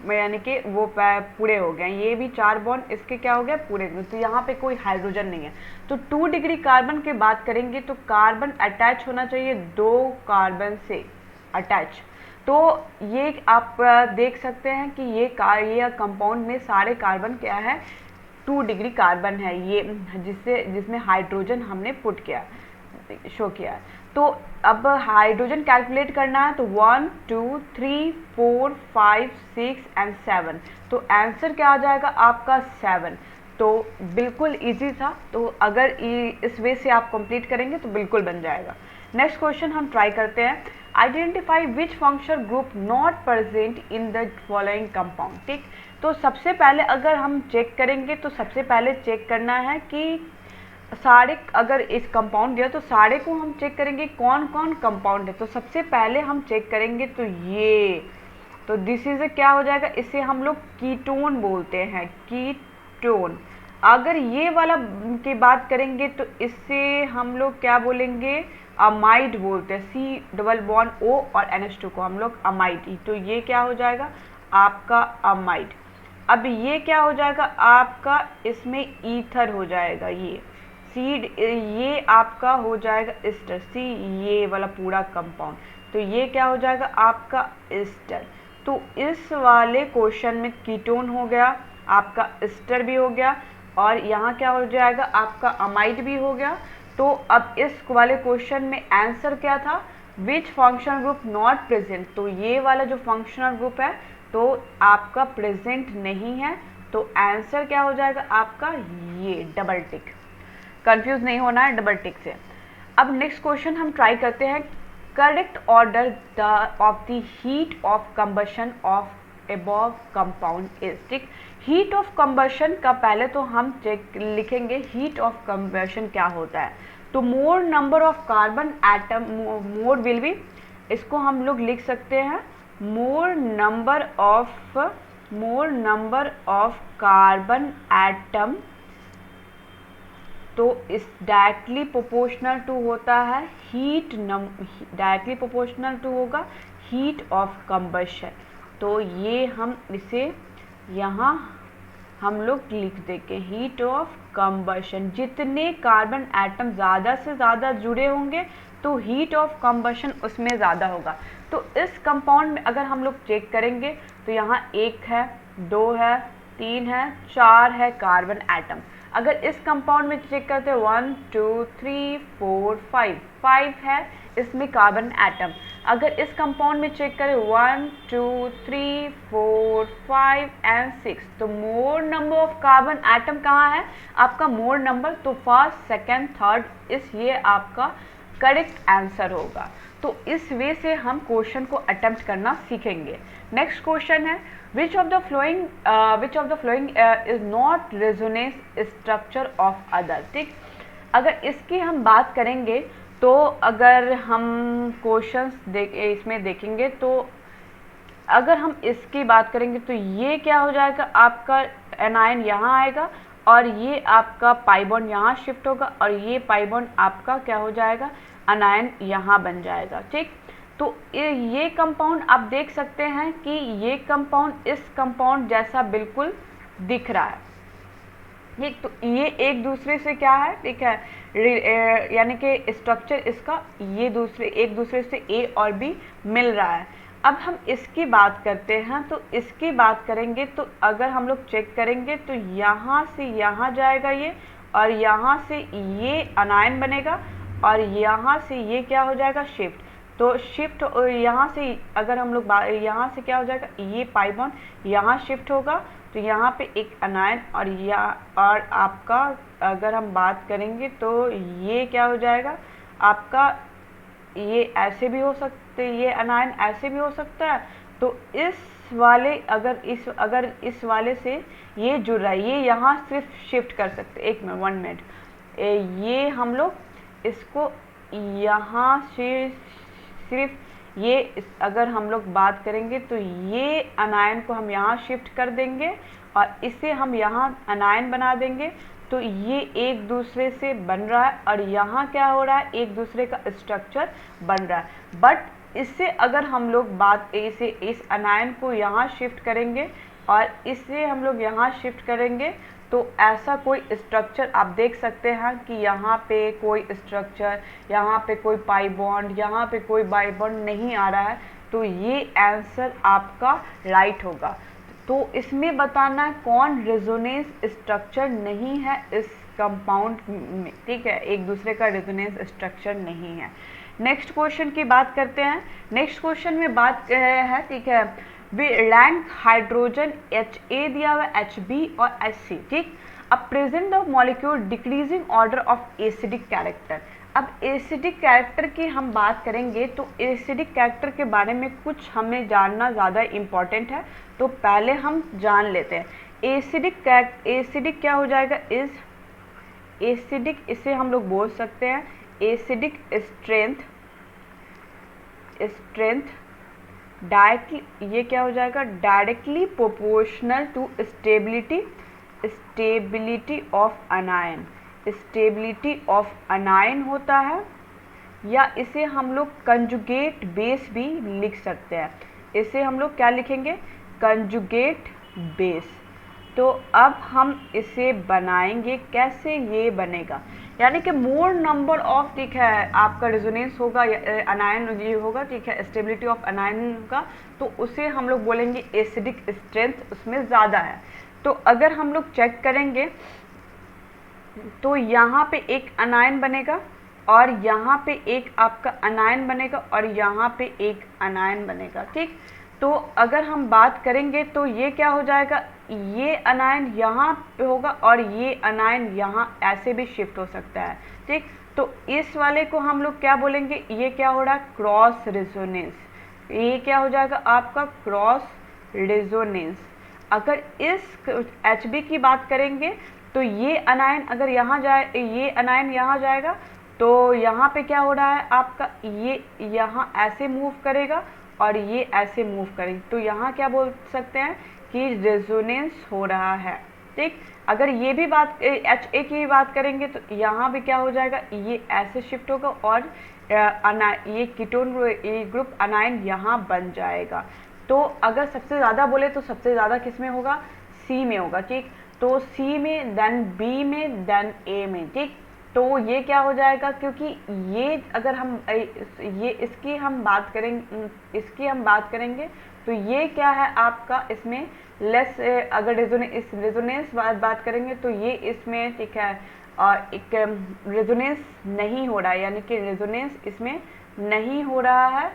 यानी कि वो पूरे हो गए। ये भी 4 बॉन्ड इसके क्या हो गए, पूरे। तो यहाँ पे कोई हाइड्रोजन नहीं है। तो 2 डिग्री कार्बन की बात करेंगे तो कार्बन अटैच होना चाहिए 2 कार्बन से अटैच। तो ये आप देख सकते हैं कि ये कंपाउंड में सारे कार्बन क्या है, 2 डिग्री कार्बन है, ये जिसमें हाइड्रोजन हमने पुट किया, शो किया। तो अब हाइड्रोजन कैलकुलेट करना है, तो 1 2 3 4 5 6 एंड 7। तो आंसर क्या आ जाएगा आपका 7। तो बिल्कुल इजी था। तो अगर इस वे से आप कंप्लीट करेंगे तो बिल्कुल बन जाएगा। नेक्स्ट क्वेश्चन हम ट्राई करते हैं। Identify which functional group not present in the following compound. ठीक, तो सबसे पहले अगर हम चेक करेंगे तो सबसे पहले चेक करना है कि सारे, अगर इस कंपाउंड दिया तो सारे को हम चेक करेंगे कौन कौन कंपाउंड है। तो सबसे पहले हम चेक करेंगे तो ये, तो दिस इज क्या हो जाएगा, इसे हम लोग कीटोन बोलते हैं, कीटोन। अगर ये वाला की बात करेंगे तो इससे हम लोग क्या बोलेंगे, अमाइड बोलते हैं, C डबल बॉन्ड O और NH2 को हम लोग अमाइड। तो ये क्या हो जाएगा आपका अमाइड। अब ये क्या हो जाएगा आपका, इसमें ईथर हो जाएगा, ये सीड, ये आपका हो जाएगा एस्टर, सी ये वाला पूरा कंपाउंड। तो ये क्या हो जाएगा आपका एस्टर। तो इस वाले क्वेश्चन में कीटोन हो गया, आपका एस्टर भी हो गया, और यहाँ क्या हो जाएगा आपका अमाइड भी हो गया। तो अब इस वाले क्वेश्चन में आंसर क्या था, विच फंक्शनल ग्रुप नॉट प्रेजेंट। तो ये वाला जो फंक्शनल ग्रुप है तो आपका प्रेजेंट नहीं है। तो आंसर क्या हो जाएगा आपका, ये डबल टिक। कंफ्यूज नहीं होना है डबल टिक से। अब नेक्स्ट क्वेश्चन हम ट्राई करते हैं। Correct order of the heat of combustion of above compound is. ठीक, हीट ऑफ कंबशन का पहले तो हम लिखेंगे हीट ऑफ कंबशन क्या होता है। तो मोर number of carbon atom, more will be, इसको हम लोग लिख सकते हैं मोर नंबर ऑफ कार्बन एटम। तो इस डायरेक्टली प्रोपोर्शनल टू होता है हीट, डायरेक्टली प्रोपोर्शनल टू होगा हीट ऑफ कंबशन। तो ये हम इसे यहाँ हम लोग लिख देंगे हीट ऑफ कंबशन। जितने कार्बन एटम ज़्यादा से ज़्यादा जुड़े होंगे तो हीट ऑफ कंबशन उसमें ज़्यादा होगा। तो इस कंपाउंड में अगर हम लोग चेक करेंगे तो यहाँ 1 है, 2 है, 3 है, 4 है कार्बन एटम। अगर इस कंपाउंड में चेक करते हैं 1 2 3 4 5 है इसमें कार्बन एटम। अगर इस कंपाउंड में चेक करें 1 2 3 4 5 एंड 6, तो मोर नंबर ऑफ कार्बन एटम कहाँ है आपका, मोर नंबर। तो फर्स्ट सेकेंड थर्ड इस ये आपका करेक्ट आंसर होगा। तो इस वे से हम क्वेश्चन को अटेम्प्ट करना सीखेंगे। नेक्स्ट क्वेश्चन है which of the following is not resonance structure of other। ठीक, अगर इसकी हम बात करेंगे तो अगर हम क्वेश्चंस इसमें देखेंगे तो अगर हम इसकी बात करेंगे तो ये क्या हो जाएगा आपका एनायन यहाँ आएगा, और ये आपका पाई बॉन्ड यहाँ शिफ्ट होगा, और ये पाई बॉन्ड आपका क्या हो जाएगा अनायन यहाँ बन जाएगा। ठीक, तो ये कंपाउंड आप देख सकते हैं कि ये कंपाउंड इस कंपाउंड जैसा बिल्कुल दिख रहा है। ठीक, तो ये एक दूसरे से क्या है, ठीक है, यानी कि स्ट्रक्चर इसका ये एक दूसरे से ए और बी मिल रहा है। अब हम इसकी बात करते हैं। तो इसकी बात करेंगे तो अगर हम लोग चेक करेंगे तो यहाँ से यहाँ जाएगा ये, और यहाँ से ये अनायन बनेगा और यहाँ से ये क्या हो जाएगा, शिफ्ट। तो शिफ्ट यहाँ से अगर हम लोग यहाँ से क्या हो जाएगा, ये पाई बॉन्ड यहाँ शिफ्ट होगा, तो यहाँ पे एक अनायन और आपका अगर हम बात करेंगे तो ये क्या हो जाएगा आपका, ये ऐसे भी हो सकते, ये अनायन ऐसे भी हो सकता है। तो इस वाले अगर इस वाले से ये जुड़ रहा है, ये यहाँ सिर्फ शिफ्ट कर सकते, एक मिनट 1 मिनट, ये हम लोग इसको यहाँ से सिर्फ ये अगर हम लोग बात करेंगे तो ये अनायन को हम यहाँ शिफ्ट कर देंगे और इसे हम यहाँ अनायन बना देंगे। तो ये एक दूसरे से बन रहा है और यहाँ क्या हो रहा है, एक दूसरे का स्ट्रक्चर बन रहा है। बट इससे अगर हम लोग इस अनायन को यहाँ शिफ्ट करेंगे और इसे हम लोग यहाँ शिफ्ट करेंगे तो ऐसा कोई स्ट्रक्चर आप देख सकते हैं कि यहाँ पे कोई स्ट्रक्चर, यहाँ पे कोई पाई बॉन्ड, यहाँ पे कोई बाई बॉन्ड नहीं आ रहा है। तो ये आंसर आपका राइट होगा। तो इसमें बताना कौन रेजोनेंस स्ट्रक्चर नहीं है इस कंपाउंड में, ठीक है, एक दूसरे का रेजोनेंस स्ट्रक्चर नहीं है। नेक्स्ट क्वेश्चन की बात करते हैं। नेक्स्ट क्वेश्चन में बात है, ठीक है, रैंक हाइड्रोजन Ha दिया हुआ Hb और Hc, ठीक। अब present the molecule decreasing order of acidic character. अब एसिडिक कैरेक्टर की हम बात करेंगे तो एसिडिक कैरेक्टर के बारे में कुछ हमें जानना ज़्यादा इम्पॉर्टेंट है, तो पहले हम जान लेते हैं। एसिडिक क्या हो जाएगा, एसिडिक इसे हम लोग बोल सकते हैं एसिडिक स्ट्रेंथ डायरेक्टली, ये क्या हो जाएगा, directly proportional to stability of anion. Stability of anion होता है, या इसे हम लोग कंजुगेट बेस भी लिख सकते हैं। इसे हम लोग क्या लिखेंगे, कंजुगेट बेस। तो अब हम इसे बनाएंगे कैसे, ये बनेगा यानी कि मोर नंबर ऑफ, ठीक है, आपका रेजोनेंस होगा अनायन ये होगा, ठीक है, स्टेबिलिटी ऑफ अनायन का, तो उसे हम लोग बोलेंगे एसिडिक स्ट्रेंथ उसमें ज़्यादा है। तो अगर हम लोग चेक करेंगे तो यहाँ पे एक अनायन बनेगा और यहाँ पे एक आपका अनायन बनेगा और यहाँ पे एक अनायन बनेगा, ठीक। तो अगर हम बात करेंगे तो ये क्या हो जाएगा, ये अनायन यहाँ पे होगा और ये अनायन यहाँ ऐसे भी शिफ्ट हो सकता है, ठीक। तो इस वाले को हम लोग क्या बोलेंगे, ये क्या हो रहा है, क्रॉस रेजोनेंस। ये क्या हो जाएगा आपका क्रॉस रेजोनेंस। अगर इस Hb की बात करेंगे तो ये अनायन अगर यहाँ जाए, ये अनायन यहाँ जाएगा तो यहाँ पे क्या हो रहा है आपका, ये यहाँ ऐसे मूव करेगा और ये ऐसे मूव करेंगे, तो यहाँ क्या बोल सकते हैं कि रेजोनेंस हो रहा है, ठीक। अगर ये भी बात Ha की बात करेंगे तो यहाँ भी क्या हो जाएगा, ये ऐसे शिफ्ट होगा और ये कीटोन ग्रुप अनायन यहाँ बन जाएगा। तो अगर सबसे ज़्यादा बोले तो सबसे ज़्यादा किस में होगा, सी में होगा, ठीक। तो सी में, देन बी में, देन ए में, ठीक। तो ये क्या हो जाएगा, क्योंकि ये अगर हम ये इसकी हम बात करेंगे तो ये क्या है आपका, इसमें लेस, अगर रेजोनेंस बात करेंगे तो ये इसमें, ठीक है, और एक रेजोनेंस नहीं हो रहा है, यानी कि रेजोनेंस इसमें नहीं हो रहा है।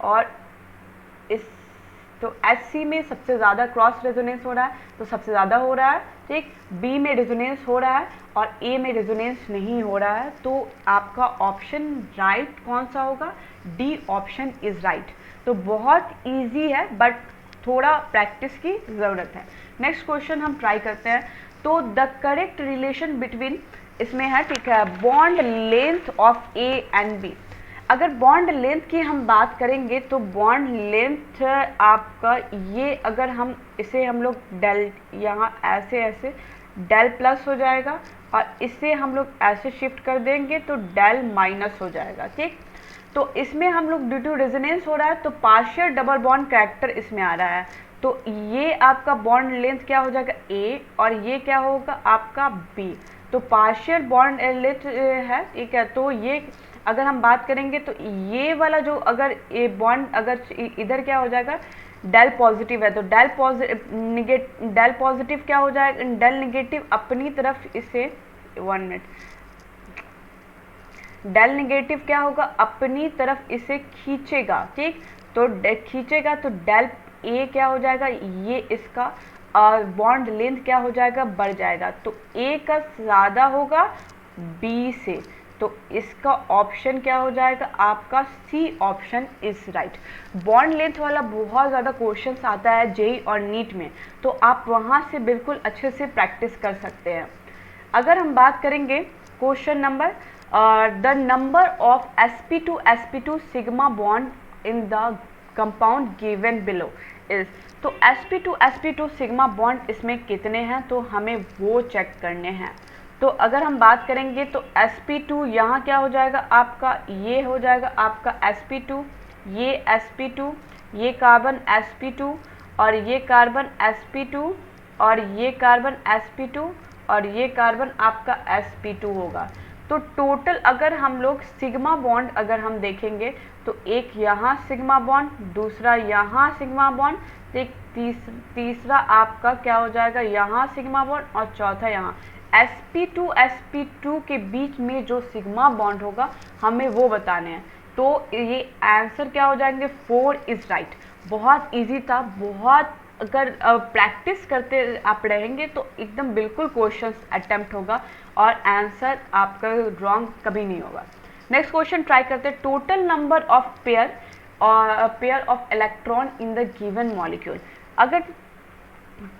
और इस तो Hc में सबसे ज़्यादा क्रॉस रेजोनेंस हो रहा है, तो सबसे ज़्यादा हो रहा है, ठीक। B में रेजोनेंस हो रहा है और A में रेजोनेंस नहीं हो रहा है। तो आपका ऑप्शन राइट कौन सा होगा, डी ऑप्शन इज राइट। तो बहुत इजी है बट थोड़ा प्रैक्टिस की ज़रूरत है। नेक्स्ट क्वेश्चन हम ट्राई करते हैं। तो द करेक्ट रिलेशन बिटवीन, इसमें है, ठीक है, bond length of A and B। अगर बॉन्ड लेंथ की हम बात करेंगे तो बॉन्ड लेंथ आपका ये, अगर हम इसे हम लोग डेल यहाँ ऐसे डेल प्लस हो जाएगा और इसे हम लोग ऐसे शिफ्ट कर देंगे तो डेल माइनस हो जाएगा, ठीक। तो इसमें हम लोग ड्यू टू रेजोनेंस हो रहा है तो पार्शियल डबल बॉन्ड कैरेक्टर इसमें आ रहा है। तो ये आपका बॉन्ड लेंथ क्या हो जाएगा, A, और ये क्या होगा आपका B। तो पार्शियल बॉन्ड लेंथ है, ठीक है। तो ये अगर हम बात करेंगे तो ये वाला जो, अगर ये बॉन्ड अगर इधर क्या हो जाएगा, डेल पॉजिटिव है, तो डेल पॉजिटिव क्या हो जाएगा, डेल निगेटिव अपनी तरफ इसे 1 मिनट। डेल नेगेटिव क्या होगा, अपनी तरफ इसे खींचेगा, ठीक, तो खींचेगा तो डेल ए क्या हो जाएगा, ये इसका बॉन्ड लेंथ क्या हो जाएगा, बढ़ जाएगा, तो ए का ज़्यादा होगा बी से, तो इसका ऑप्शन क्या हो जाएगा आपका C option is right. Bond length वाला बहुत ज़्यादा क्वेश्चंस आता है जेई और नीट में, तो आप वहाँ से बिल्कुल अच्छे से प्रैक्टिस कर सकते हैं। अगर हम बात करेंगे question number the number of sp2 sigma bond in the compound given below is, तो sp2 सिग्मा बॉन्ड इसमें कितने हैं, तो हमें वो चेक करने हैं। तो अगर हम बात करेंगे तो sp2 यहाँ क्या हो जाएगा आपका, ये हो जाएगा आपका sp2, ये sp2, ये कार्बन sp2 और ये कार्बन sp2 और ये कार्बन sp2 और ये कार्बन आपका sp2 होगा। तो टोटल अगर हम लोग सिग्मा बॉन्ड अगर हम देखेंगे तो एक यहाँ सिग्मा बॉन्ड, दूसरा यहाँ सिग्मा बॉन्ड, एक तीसरा आपका क्या हो जाएगा यहाँ सिग्मा बॉन्ड और चौथा यहाँ sp2 के बीच में जो सिग्मा बॉन्ड होगा हमें वो बताने हैं। तो ये आंसर क्या हो जाएंगे 4 इज राइट। बहुत इजी था, बहुत अगर प्रैक्टिस करते आप रहेंगे तो एकदम बिल्कुल क्वेश्चंस अटेम्प्ट होगा और आंसर आपका रॉन्ग कभी नहीं होगा। नेक्स्ट क्वेश्चन ट्राई करते हैं, total number of pair of electron in the given molecule. अगर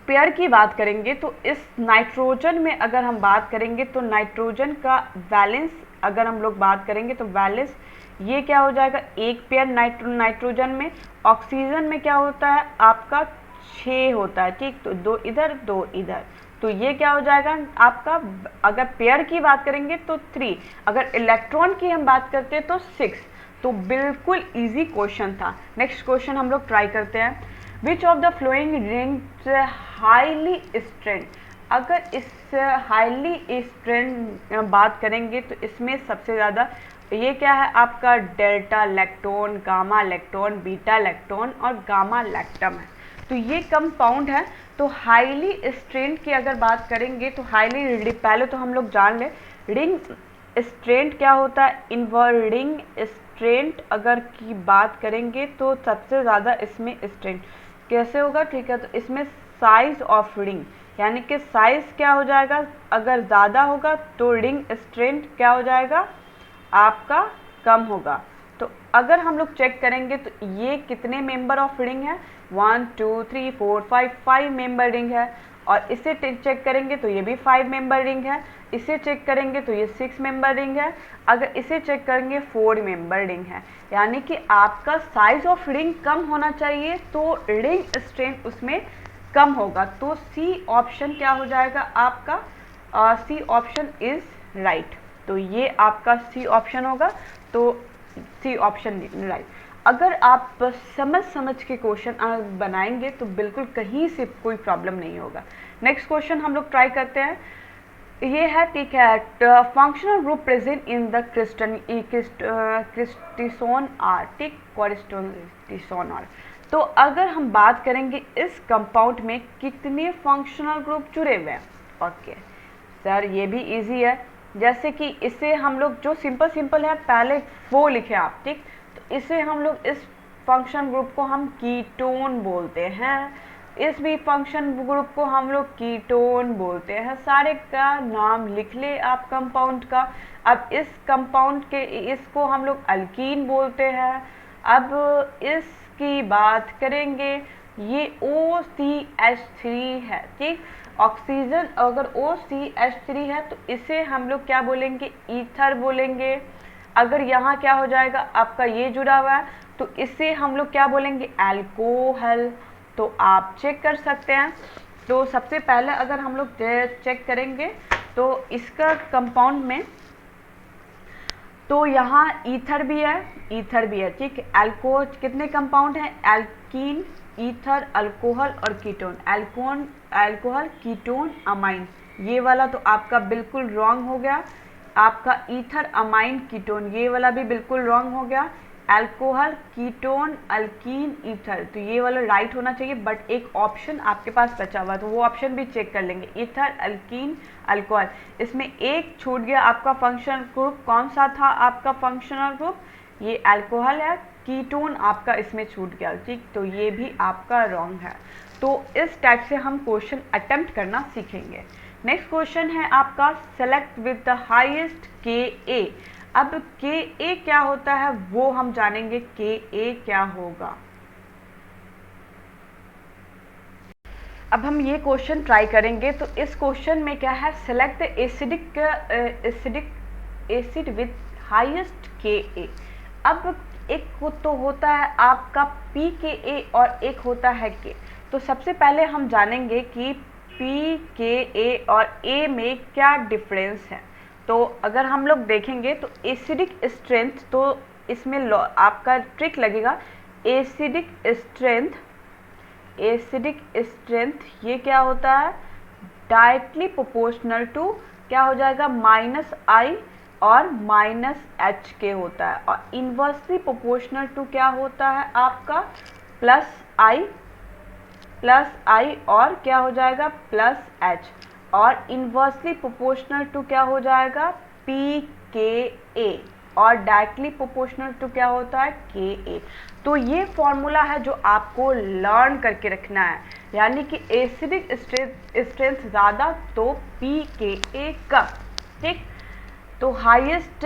पेयर की बात करेंगे तो इस नाइट्रोजन में अगर हम बात करेंगे तो नाइट्रोजन का वैलेंस अगर हम लोग बात करेंगे तो वैलेंस ये क्या हो जाएगा, एक पेयर नाइट्रोजन में। ऑक्सीजन में क्या होता है आपका 6 होता है, ठीक, तो 2 इधर 2 इधर, तो ये क्या हो जाएगा आपका, अगर पेयर की बात करेंगे तो 3, अगर इलेक्ट्रॉन की हम बात करते हैं तो 6। तो बिल्कुल इजी क्वेश्चन था। नेक्स्ट क्वेश्चन हम लोग ट्राई करते हैं, which of the flowing rings highly strength. अगर इस हाईली स्ट्रेंथ बात करेंगे तो इसमें सबसे ज़्यादा ये क्या है आपका delta lactone, gamma lactone, beta lactone और गामा लैक्टम है। तो ये कंपाउंड है। तो हाईली स्ट्रेंथ की अगर बात करेंगे तो हाईली, पहले तो हम लोग जान लें रिंग स्ट्रेंथ क्या होता है। इनवर्डिंग स्ट्रेंथ अगर की बात करेंगे तो सबसे ज़्यादा इसमें स्ट्रेंथ कैसे होगा, ठीक है, तो इसमें साइज ऑफ रिंग यानी कि साइज क्या हो जाएगा, अगर ज़्यादा होगा तो रिंग स्ट्रेंथ क्या हो जाएगा आपका कम होगा। तो अगर हम लोग चेक करेंगे तो ये कितने मेंबर ऑफ रिंग है, 1 2 3 4 5 मेंबर रिंग है। और इसे चेक करेंगे तो ये भी 5 मेंबर रिंग है। इसे चेक करेंगे तो ये 6 मेंबर रिंग है। अगर इसे चेक करेंगे 4 मेंबर रिंग है। यानी कि आपका साइज ऑफ रिंग कम होना चाहिए तो रिंग स्ट्रेंथ उसमें कम होगा। तो सी ऑप्शन क्या हो जाएगा आपका, सी ऑप्शन इज राइट। तो ये आपका सी ऑप्शन होगा, तो सी ऑप्शन राइट। अगर आप समझ के क्वेश्चन बनाएंगे तो बिल्कुल कहीं से कोई प्रॉब्लम नहीं होगा। नेक्स्ट क्वेश्चन हम लोग ट्राई करते हैं, ये है, ठीक है, functional group present in the cortisone are, ठीक, क्रिस्टिसोन आर। तो अगर हम बात करेंगे इस कंपाउंड में कितने फंक्शनल ग्रुप जुड़े हुए हैं। ओके सर, ये भी इजी है। जैसे कि इसे हम लोग जो सिंपल है पहले वो लिखे आप, ठीक, तो इसे हम लोग इस फंक्शन ग्रुप को हम कीटोन बोलते हैं। इस भी फंक्शन ग्रुप को हम लोग कीटोन बोलते हैं। सारे का नाम लिख ले आप कंपाउंड का। अब इस कंपाउंड के इसको हम लोग अल्कीन बोलते हैं। अब इसकी बात करेंगे, ये OCH3 है, ठीक। ऑक्सीजन अगर OCH3 है तो इसे हम लोग क्या बोलेंगे, ईथर बोलेंगे। अगर यहाँ क्या हो जाएगा आपका ये जुड़ा हुआ है तो इसे हम लोग क्या बोलेंगे, अल्कोहल। तो आप चेक कर सकते हैं। तो सबसे पहले अगर हम लोग चेक करेंगे तो इसका कंपाउंड में तो यहाँ ईथर भी है, ठीक। अल्कोहल कितने कंपाउंड हैं, एल्कीन, ईथर, अल्कोहल और कीटोन। अल्कोहल, कीटोन, अमाइन, ये वाला तो आपका बिल्कुल रॉन्ग हो गया। आपका ईथर, अमाइन, कीटोन, ये वाला भी बिल्कुल रॉन्ग हो गया। Alcohol, ketone, alkyne, ether. तो ये वाला राइट होना चाहिए, बट एक ऑप्शन आपके पास बचा हुआ है तो वो ऑप्शन भी चेक कर लेंगे। ईथर, अल्कीन, अल्कोहल, इसमें एक छूट गया आपका फंक्शनल ग्रुप। कौन सा था आपका फंक्शनल ग्रुप? ये अल्कोहल है। कीटोन आपका इसमें छूट गया, ठीक, तो ये भी आपका रॉन्ग है। तो इस टाइप से हम क्वेश्चन अटेम्प्ट करना सीखेंगे। नेक्स्ट क्वेश्चन है आपका सेलेक्ट विद द हाईएस्ट के ए। अब के ए क्या होता है वो हम जानेंगे, के ए क्या होगा। अब हम ये क्वेश्चन ट्राई करेंगे। तो इस क्वेश्चन में क्या है, सेलेक्ट एसिड विद हाईएस्ट के ए। अब एक तो होता है आपका पी के ए और एक होता है के। तो सबसे पहले हम जानेंगे कि पी के ए और ए में क्या डिफरेंस है। तो अगर हम लोग देखेंगे तो एसिडिक स्ट्रेंथ, तो इसमें आपका ट्रिक लगेगा। एसिडिक स्ट्रेंथ ये क्या होता है, डायरेक्टली प्रोपोर्शनल टू क्या हो जाएगा, माइनस आई और माइनस एच के होता है। और इन्वर्सली प्रोपोर्शनल टू क्या होता है आपका, प्लस आई और क्या हो जाएगा, प्लस एच। और इन्वर्सली प्रोपोर्शनल टू क्या हो जाएगा, पी के ए। और डायरेक्टली प्रोपोर्शनल टू क्या होता है, के ए। तो ये फॉर्मूला है जो आपको लर्न करके रखना है, यानी कि एसिडिक स्ट्रेंथ ज़्यादा तो पी के ए कम, ठीक। तो हाईएस्ट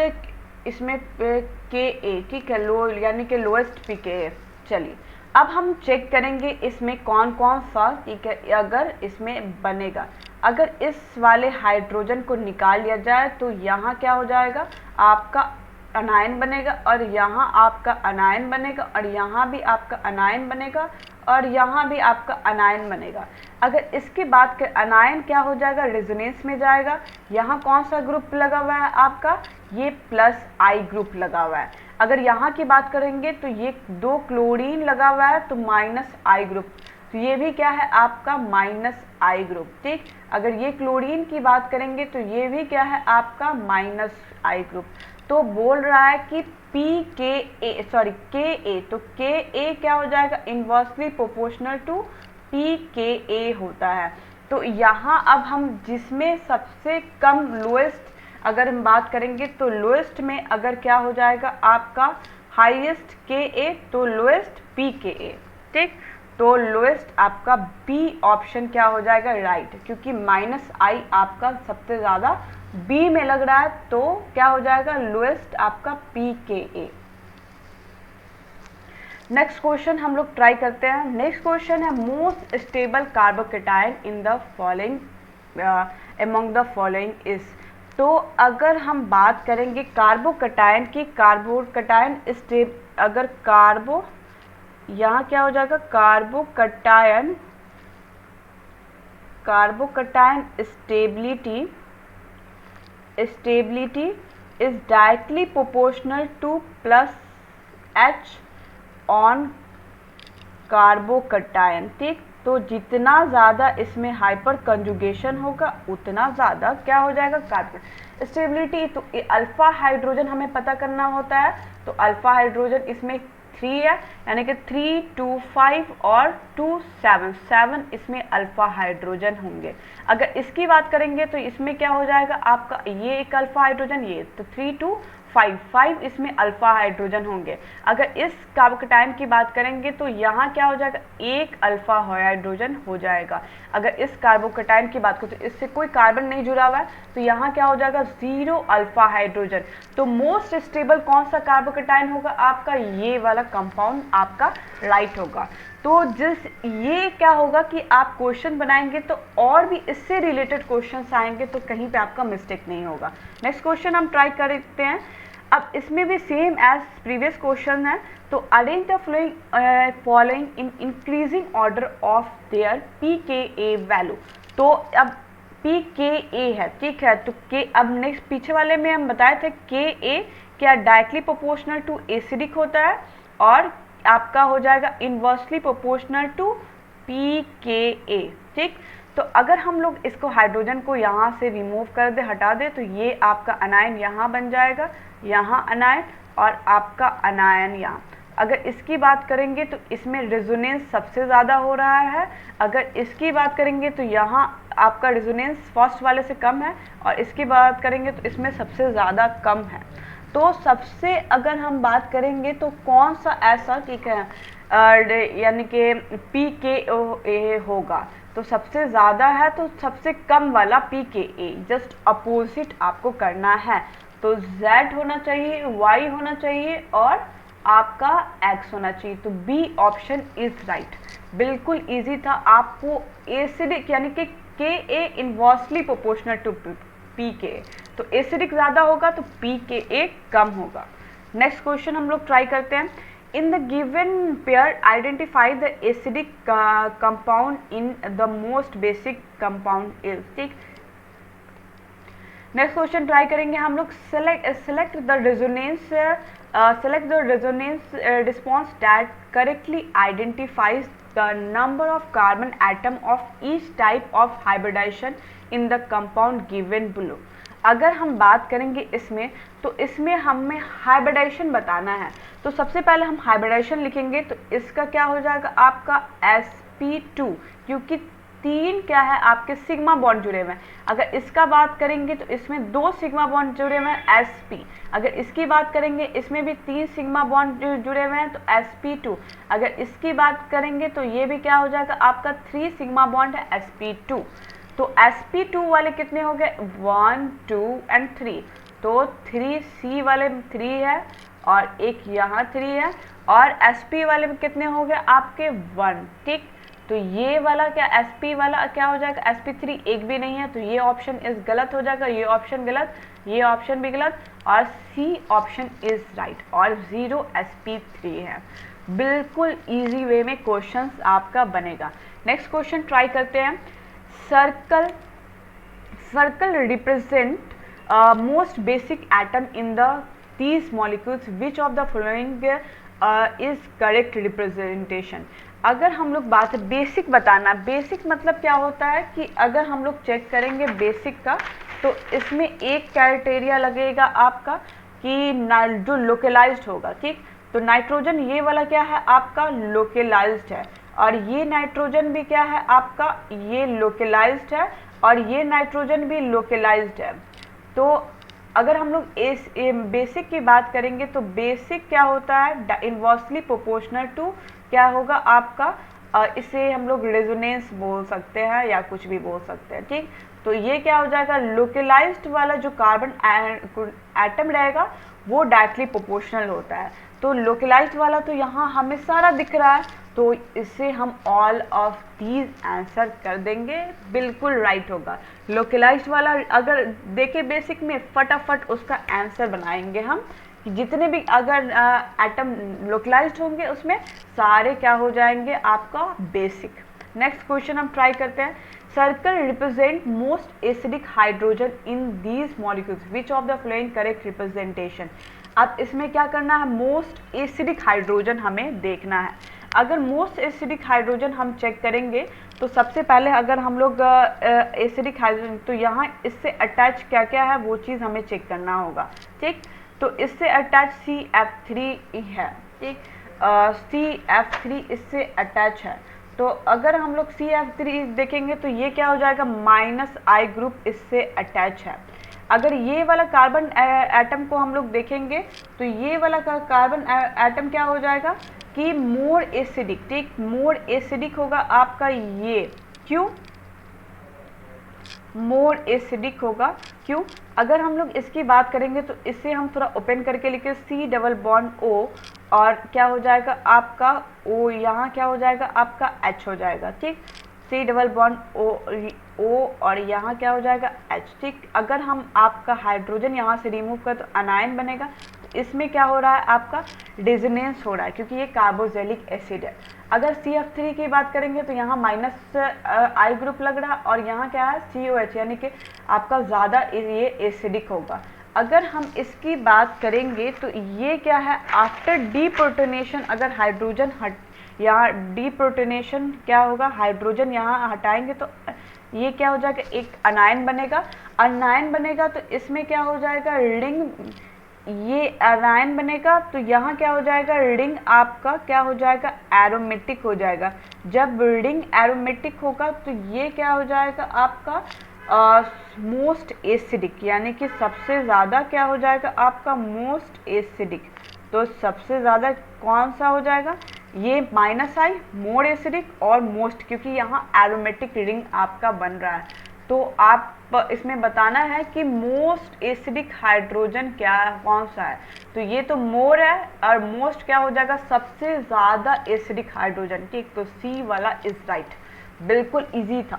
इसमें के ए, ठीक है, लो यानी कि लोएस्ट पी के ए। चलिए अब हम चेक करेंगे इसमें कौन कौन सा, ठीक है, अगर इसमें बनेगा। अगर इस वाले हाइड्रोजन को निकाल लिया जाए तो यहाँ क्या हो जाएगा, आपका अनायन बनेगा, और यहाँ आपका अनायन बनेगा, और यहाँ भी आपका अनायन बनेगा, और यहाँ भी आपका अनायन बनेगा। अगर इसकी बात कर, अनायन क्या हो जाएगा, रेजोनेंस में जाएगा। यहाँ कौन सा ग्रुप लगा हुआ है आपका, ये प्लस आई ग्रुप लगा हुआ है। अगर यहाँ की बात करेंगे तो ये 2 क्लोरीन लगा हुआ है तो माइनस आई ग्रुप, तो ये भी क्या है आपका माइनस आई ग्रुप, ठीक। अगर ये क्लोरीन की बात करेंगे तो ये भी क्या है आपका माइनस आई ग्रुप। तो बोल रहा है कि पी के ए, सॉरी के ए, तो के ए क्या हो जाएगा, इन्वर्सली प्रोपोर्शनल टू पी के ए होता है। तो यहाँ अब हम जिसमें सबसे कम लोएस्ट अगर हम बात करेंगे तो लोएस्ट में अगर क्या हो जाएगा आपका हाईएस्ट के ए, तो लोएस्ट पी के ए, ठीक। तो लोएस्ट आपका बी ऑप्शन क्या हो जाएगा, राइट, क्योंकि माइनस आई आपका सबसे ज़्यादा बी में लग रहा है, तो क्या हो जाएगा, लोएस्ट आपका पी के ए। नेक्स्ट क्वेश्चन हम लोग ट्राई करते हैं। नेक्स्ट क्वेश्चन है most stable carbocation in the following among the following is. तो अगर हम बात करेंगे कार्बोकेटायन की, कार्बोकेटायन अगर यहाँ क्या हो जाएगा, carbocation stability is directly proportional two plus H on carbocation, ठीक। तो जितना ज़्यादा इसमें हाइपर कंजुगेशन होगा उतना ज़्यादा क्या हो जाएगा, कार्बन स्टेबिलिटी। तो अल्फा हाइड्रोजन हमें पता करना होता है, तो अल्फा हाइड्रोजन इसमें 3 है, यानी कि 3, 2, 5 और 2, 7 इसमें अल्फा हाइड्रोजन होंगे। अगर इसकी बात करेंगे तो इसमें क्या हो जाएगा आपका, ये एक अल्फा हाइड्रोजन, ये तो 3, 2, 5 इसमें अल्फा हाइड्रोजन होंगे। अगर इस कार्बोकेटायन की बात करेंगे तो यहाँ क्या हो जाएगा, एक अल्फा हाइड्रोजन हो जाएगा। अगर इस कार्बोकेटायन की बात करें तो इससे कोई कार्बन नहीं जुड़ा हुआ है, तो यहाँ क्या हो जाएगा, 0 अल्फा हाइड्रोजन। तो मोस्ट स्टेबल कौन सा कार्बोकेटायन होगा आपका, ये वाला कंपाउंड आपका राइट होगा। तो ये क्या होगा कि आप क्वेश्चन बनाएंगे तो और भी इससे रिलेटेड क्वेश्चंस आएंगे, तो कहीं पे आपका मिस्टेक नहीं होगा। नेक्स्ट क्वेश्चन हम ट्राई करते हैं। अब इसमें भी सेम एज प्रीवियस क्वेश्चन है। तो arrange the following in increasing order of their P के ए वैल्यू। तो अब पी के ए है, ठीक है, तो के अब नेक्स्ट पीछे वाले में हम बताए थे के ए क्या डायरेक्टली प्रोपोर्शनल टू एसिडिक होता है, और आपका हो जाएगा इन्वर्सली प्रोपोर्शनल टू पी के ए, ठीक। तो अगर हम लोग इसको हाइड्रोजन को यहाँ से रिमूव कर दे, हटा दे, तो ये आपका अनायन यहाँ बन जाएगा, यहाँ अनायन, और आपका अनायन यहाँ। अगर इसकी बात करेंगे तो इसमें रेजोनेंस सबसे ज़्यादा हो रहा है, अगर इसकी बात करेंगे तो यहाँ आपका रेजोनेंस फर्स्ट वाले से कम है, और इसकी बात करेंगे तो इसमें सबसे ज़्यादा कम है। तो सबसे अगर हम बात करेंगे तो कौन सा ऐसा, ठीक है, यानी कि pKa होगा, तो सबसे ज़्यादा है तो सबसे कम वाला pKa, जस्ट अपोजिट आपको करना है। तो Z होना चाहिए, Y होना चाहिए और आपका X होना चाहिए। तो B ऑप्शन इज राइट। बिल्कुल इजी था। आपको एसिडिक यानी कि Ka inversely proportional to pKa, तो एसिडिक ज़्यादा होगा तो pKa कम होगा। नेक्स्ट क्वेश्चन हम लोग ट्राई करते हैं। In the given pair identify the acidic compound in the most basic compound is. ठीक, नेक्स्ट क्वेश्चन ट्राई करेंगे हम लोग। Select the resonance response that correctly identifies the number of carbon atom of each type of hybridization in the compound given below. अगर हम बात करेंगे इसमें, तो इसमें हमें हाइब्रिडाइजेशन बताना है। तो सबसे पहले हम हाइब्रिडाइजेशन लिखेंगे, तो इसका क्या हो जाएगा आपका sp2, क्योंकि 3 क्या है आपके सिग्मा बॉन्ड जुड़े हुए हैं। अगर इसका बात करेंगे तो इसमें 2 सिग्मा बॉन्ड जुड़े हुए हैं sp। अगर इसकी बात करेंगे इसमें भी 3 सिग्मा बॉन्ड जुड़े हुए हैं तो sp2। अगर इसकी बात करेंगे तो ये भी क्या हो जाएगा आपका 3 सिग्मा बॉन्ड है sp2। तो sp2 वाले कितने हो गए 1 2 एंड 3, तो 3C वाले 3 है और एक यहाँ 3 है, और sp वाले कितने हो गए आपके 1। ठीक, तो ये वाला क्या sp वाला क्या हो जाएगा sp3 एक भी नहीं है, तो ये ऑप्शन इज गलत हो जाएगा, ये ऑप्शन गलत, ये ऑप्शन भी गलत, और C ऑप्शन इज राइट, और 0 sp3 है। बिल्कुल इजी वे में क्वेश्चंस आपका बनेगा। नेक्स्ट क्वेश्चन ट्राई करते हैं। circle represent most basic atom in these molecules, which of the following is correct representation। अगर हम लोग बात बेसिक बताना, बेसिक मतलब क्या होता है कि अगर हम लोग चेक करेंगे बेसिक का, तो इसमें एक क्राइटेरिया लगेगा आपका कि जो लोकलाइज्ड होगा। ठीक, तो नाइट्रोजन ये वाला क्या है आपका लोकलाइज्ड है, और ये नाइट्रोजन भी क्या है आपका ये लोकलाइज्ड है, और ये नाइट्रोजन भी लोकलाइज्ड है। तो अगर हम लोग बेसिक की बात करेंगे तो बेसिक क्या होता है इनवर्सली प्रोपोर्शनल टू क्या होगा आपका, इसे हम लोग रेजोनेंस बोल सकते हैं या कुछ भी बोल सकते हैं। ठीक, तो ये क्या हो जाएगा लोकलाइज्ड वाला जो कार्बन एटम रहेगा वो डायरेक्टली प्रोपोर्शनल होता है। तो लोकलाइज्ड वाला तो यहाँ हमें सारा दिख रहा है, तो इससे हम ऑल ऑफ दीज आंसर कर देंगे, बिल्कुल राइट होगा। लोकलाइज्ड वाला अगर देखें बेसिक में फटाफट उसका आंसर बनाएंगे हम, कि जितने भी अगर एटम लोकलाइज्ड होंगे उसमें सारे क्या हो जाएंगे आपका बेसिक। नेक्स्ट क्वेश्चन हम ट्राई करते हैं। Circle represent most acidic hydrogen in these molecules, which of the following correct representation. अब इसमें क्या करना है मोस्ट एसिडिक हाइड्रोजन हमें देखना है। अगर मोस्ट एसिडिक हाइड्रोजन हम चेक करेंगे तो सबसे पहले अगर हम लोग एसिडिक हाइड्रोजन, तो यहाँ इससे अटैच क्या क्या है वो चीज़ हमें चेक करना होगा। ठीक, तो इससे अटैच CF3 है। ठीक, CF3 इससे अटैच है, तो अगर हम लोग CF3 देखेंगे तो ये क्या हो जाएगा -I ग्रुप इससे अटैच है। अगर ये वाला कार्बन एटम को हम लोग देखेंगे तो ये वाला कार्बन एटम क्या हो जाएगा कि मोर एसिडिक। ठीक, मोर एसिडिक होगा आपका ये, क्यों मोर एसिडिक होगा क्यों। अगर हम लोग इसकी बात करेंगे तो इसे हम थोड़ा ओपन करके लिखे C डबल बॉन्ड O, और क्या हो जाएगा आपका O, यहाँ क्या हो जाएगा आपका H हो जाएगा। ठीक, C डबल बॉन्ड O और यहाँ क्या हो जाएगा H। ठीक, अगर हम आपका हाइड्रोजन यहाँ से रिमूव कर तो अनायन बनेगा, तो इसमें क्या हो रहा है आपका डिजोनेंस हो रहा है, क्योंकि ये कार्बोजेलिक एसिड है। अगर CF3 की बात करेंगे तो यहाँ -I ग्रुप लग रहा है, और यहाँ क्या है COH, यानी कि आपका ज़्यादा ये एसिडिक होगा। अगर हम इसकी बात करेंगे तो ये क्या है आफ्टर डीप्रोटोनेशन, अगर हाइड्रोजन यहाँ डीप्रोटोनेशन क्या होगा हाइड्रोजन यहाँ हटाएंगे तो ये क्या हो जाएगा एक अनायन बनेगा। अनायन बनेगा तो इसमें क्या हो जाएगा रिंग ये एराइन बनेगा तो यहाँ क्या हो जाएगा, रिंग आपका क्या हो जाएगा, एरोमेटिक हो जाएगा। जब रिंग एरोमेटिक होगा तो ये क्या हो जाएगा आपका मोस्ट एसिडिक, यानी कि सबसे ज़्यादा क्या हो जाएगा आपका मोस्ट एसिडिक। तो सबसे ज़्यादा कौन सा हो जाएगा, ये -I मोर एसिडिक और मोस्ट, क्योंकि यहाँ एरोमेटिक रिंग आपका बन रहा है। तो आप इसमें बताना है कि मोस्ट एसिडिक हाइड्रोजन क्या है, कौन सा है। तो ये तो मोर है और मोस्ट क्या हो जाएगा, सबसे ज़्यादा एसिडिक हाइड्रोजन। ठीक, तो सी वाला इज राइट, बिल्कुल इजी था।